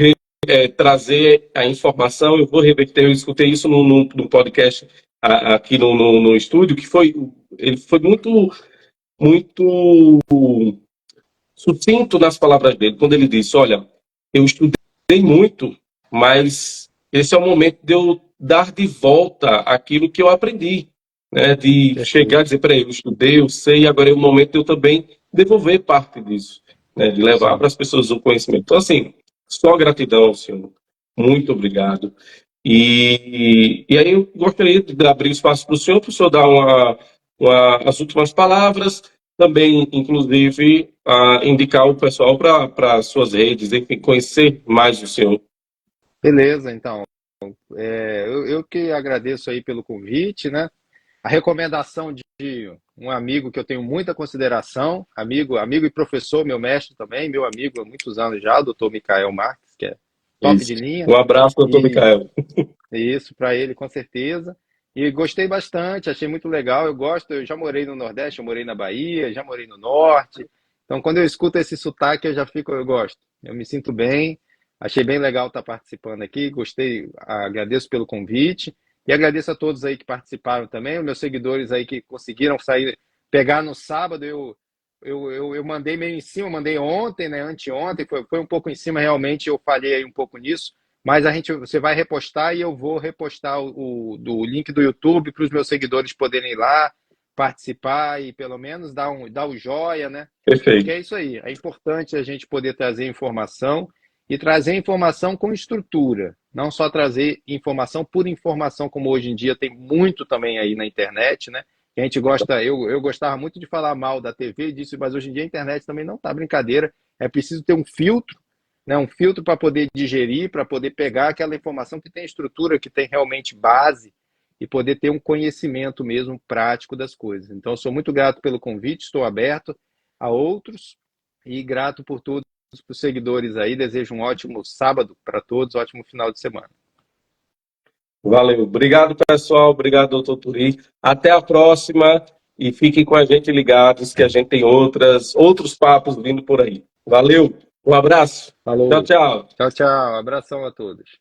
[SPEAKER 1] trazer a informação, eu vou reverter. Eu escutei isso no podcast aqui no estúdio, ele foi muito sucinto nas palavras dele, quando ele disse: olha, eu estudei muito, mas esse é o momento de eu dar de volta aquilo que eu aprendi, né? De chegar e
[SPEAKER 2] Perfeito.
[SPEAKER 1] dizer: peraí, eu estudei, eu sei, agora é o momento de eu também devolver parte disso, né? De levar para
[SPEAKER 2] Sim.
[SPEAKER 1] as pessoas o conhecimento. Então, assim, só gratidão, senhor. Muito obrigado. E aí eu gostaria de abrir espaço para o senhor dar as últimas palavras, também, inclusive, indicar o pessoal para suas redes, enfim, conhecer mais o senhor.
[SPEAKER 2] Beleza, então. Eu que agradeço aí pelo convite, né? A recomendação de um amigo que eu tenho muita consideração, amigo e professor, meu mestre também, meu amigo há muitos anos já, o doutor Micael Marques, que é top
[SPEAKER 1] Isso.
[SPEAKER 2] de linha,
[SPEAKER 1] Um abraço, doutor
[SPEAKER 2] e
[SPEAKER 1] Micael.
[SPEAKER 2] isso para ele com certeza. E gostei bastante, achei muito legal. Eu gosto, eu já morei no Nordeste, eu morei na Bahia, já morei no Norte. Então, quando eu escuto esse sotaque, eu já fico, eu gosto. Eu me sinto bem. Achei bem legal estar participando aqui. Gostei, agradeço pelo convite. E agradeço a todos aí que participaram também, os meus seguidores aí que conseguiram sair, pegar no sábado. Eu mandei meio em cima, mandei ontem, né? Anteontem, foi um pouco em cima, realmente. Eu falhei aí um pouco nisso. Mas você vai repostar e eu vou repostar do link do YouTube para os meus seguidores poderem ir lá participar e pelo menos dar o joia, né? Porque
[SPEAKER 1] Perfeito.
[SPEAKER 2] é isso aí. É importante a gente poder trazer informação e trazer informação com estrutura, não só trazer informação por informação, como hoje em dia tem muito também aí na internet, né? A gente gosta, eu gostava muito de falar mal da TV e disso, mas hoje em dia a internet também não tá brincadeira. É preciso ter um filtro, né, um filtro para poder digerir, para poder pegar aquela informação que tem estrutura, que tem realmente base e poder ter um conhecimento mesmo prático das coisas. Então, sou muito grato pelo convite, estou aberto a outros e grato por todos os seguidores aí. Desejo um ótimo sábado para todos, um ótimo final de semana.
[SPEAKER 1] Valeu. Obrigado, pessoal. Obrigado, doutor Turi. Até a próxima e fiquem com a gente ligados que a gente tem outros papos vindo por aí. Valeu. Um abraço. Tchau,
[SPEAKER 2] Falou.
[SPEAKER 1] tchau.
[SPEAKER 2] Tchau, tchau. Abração a todos.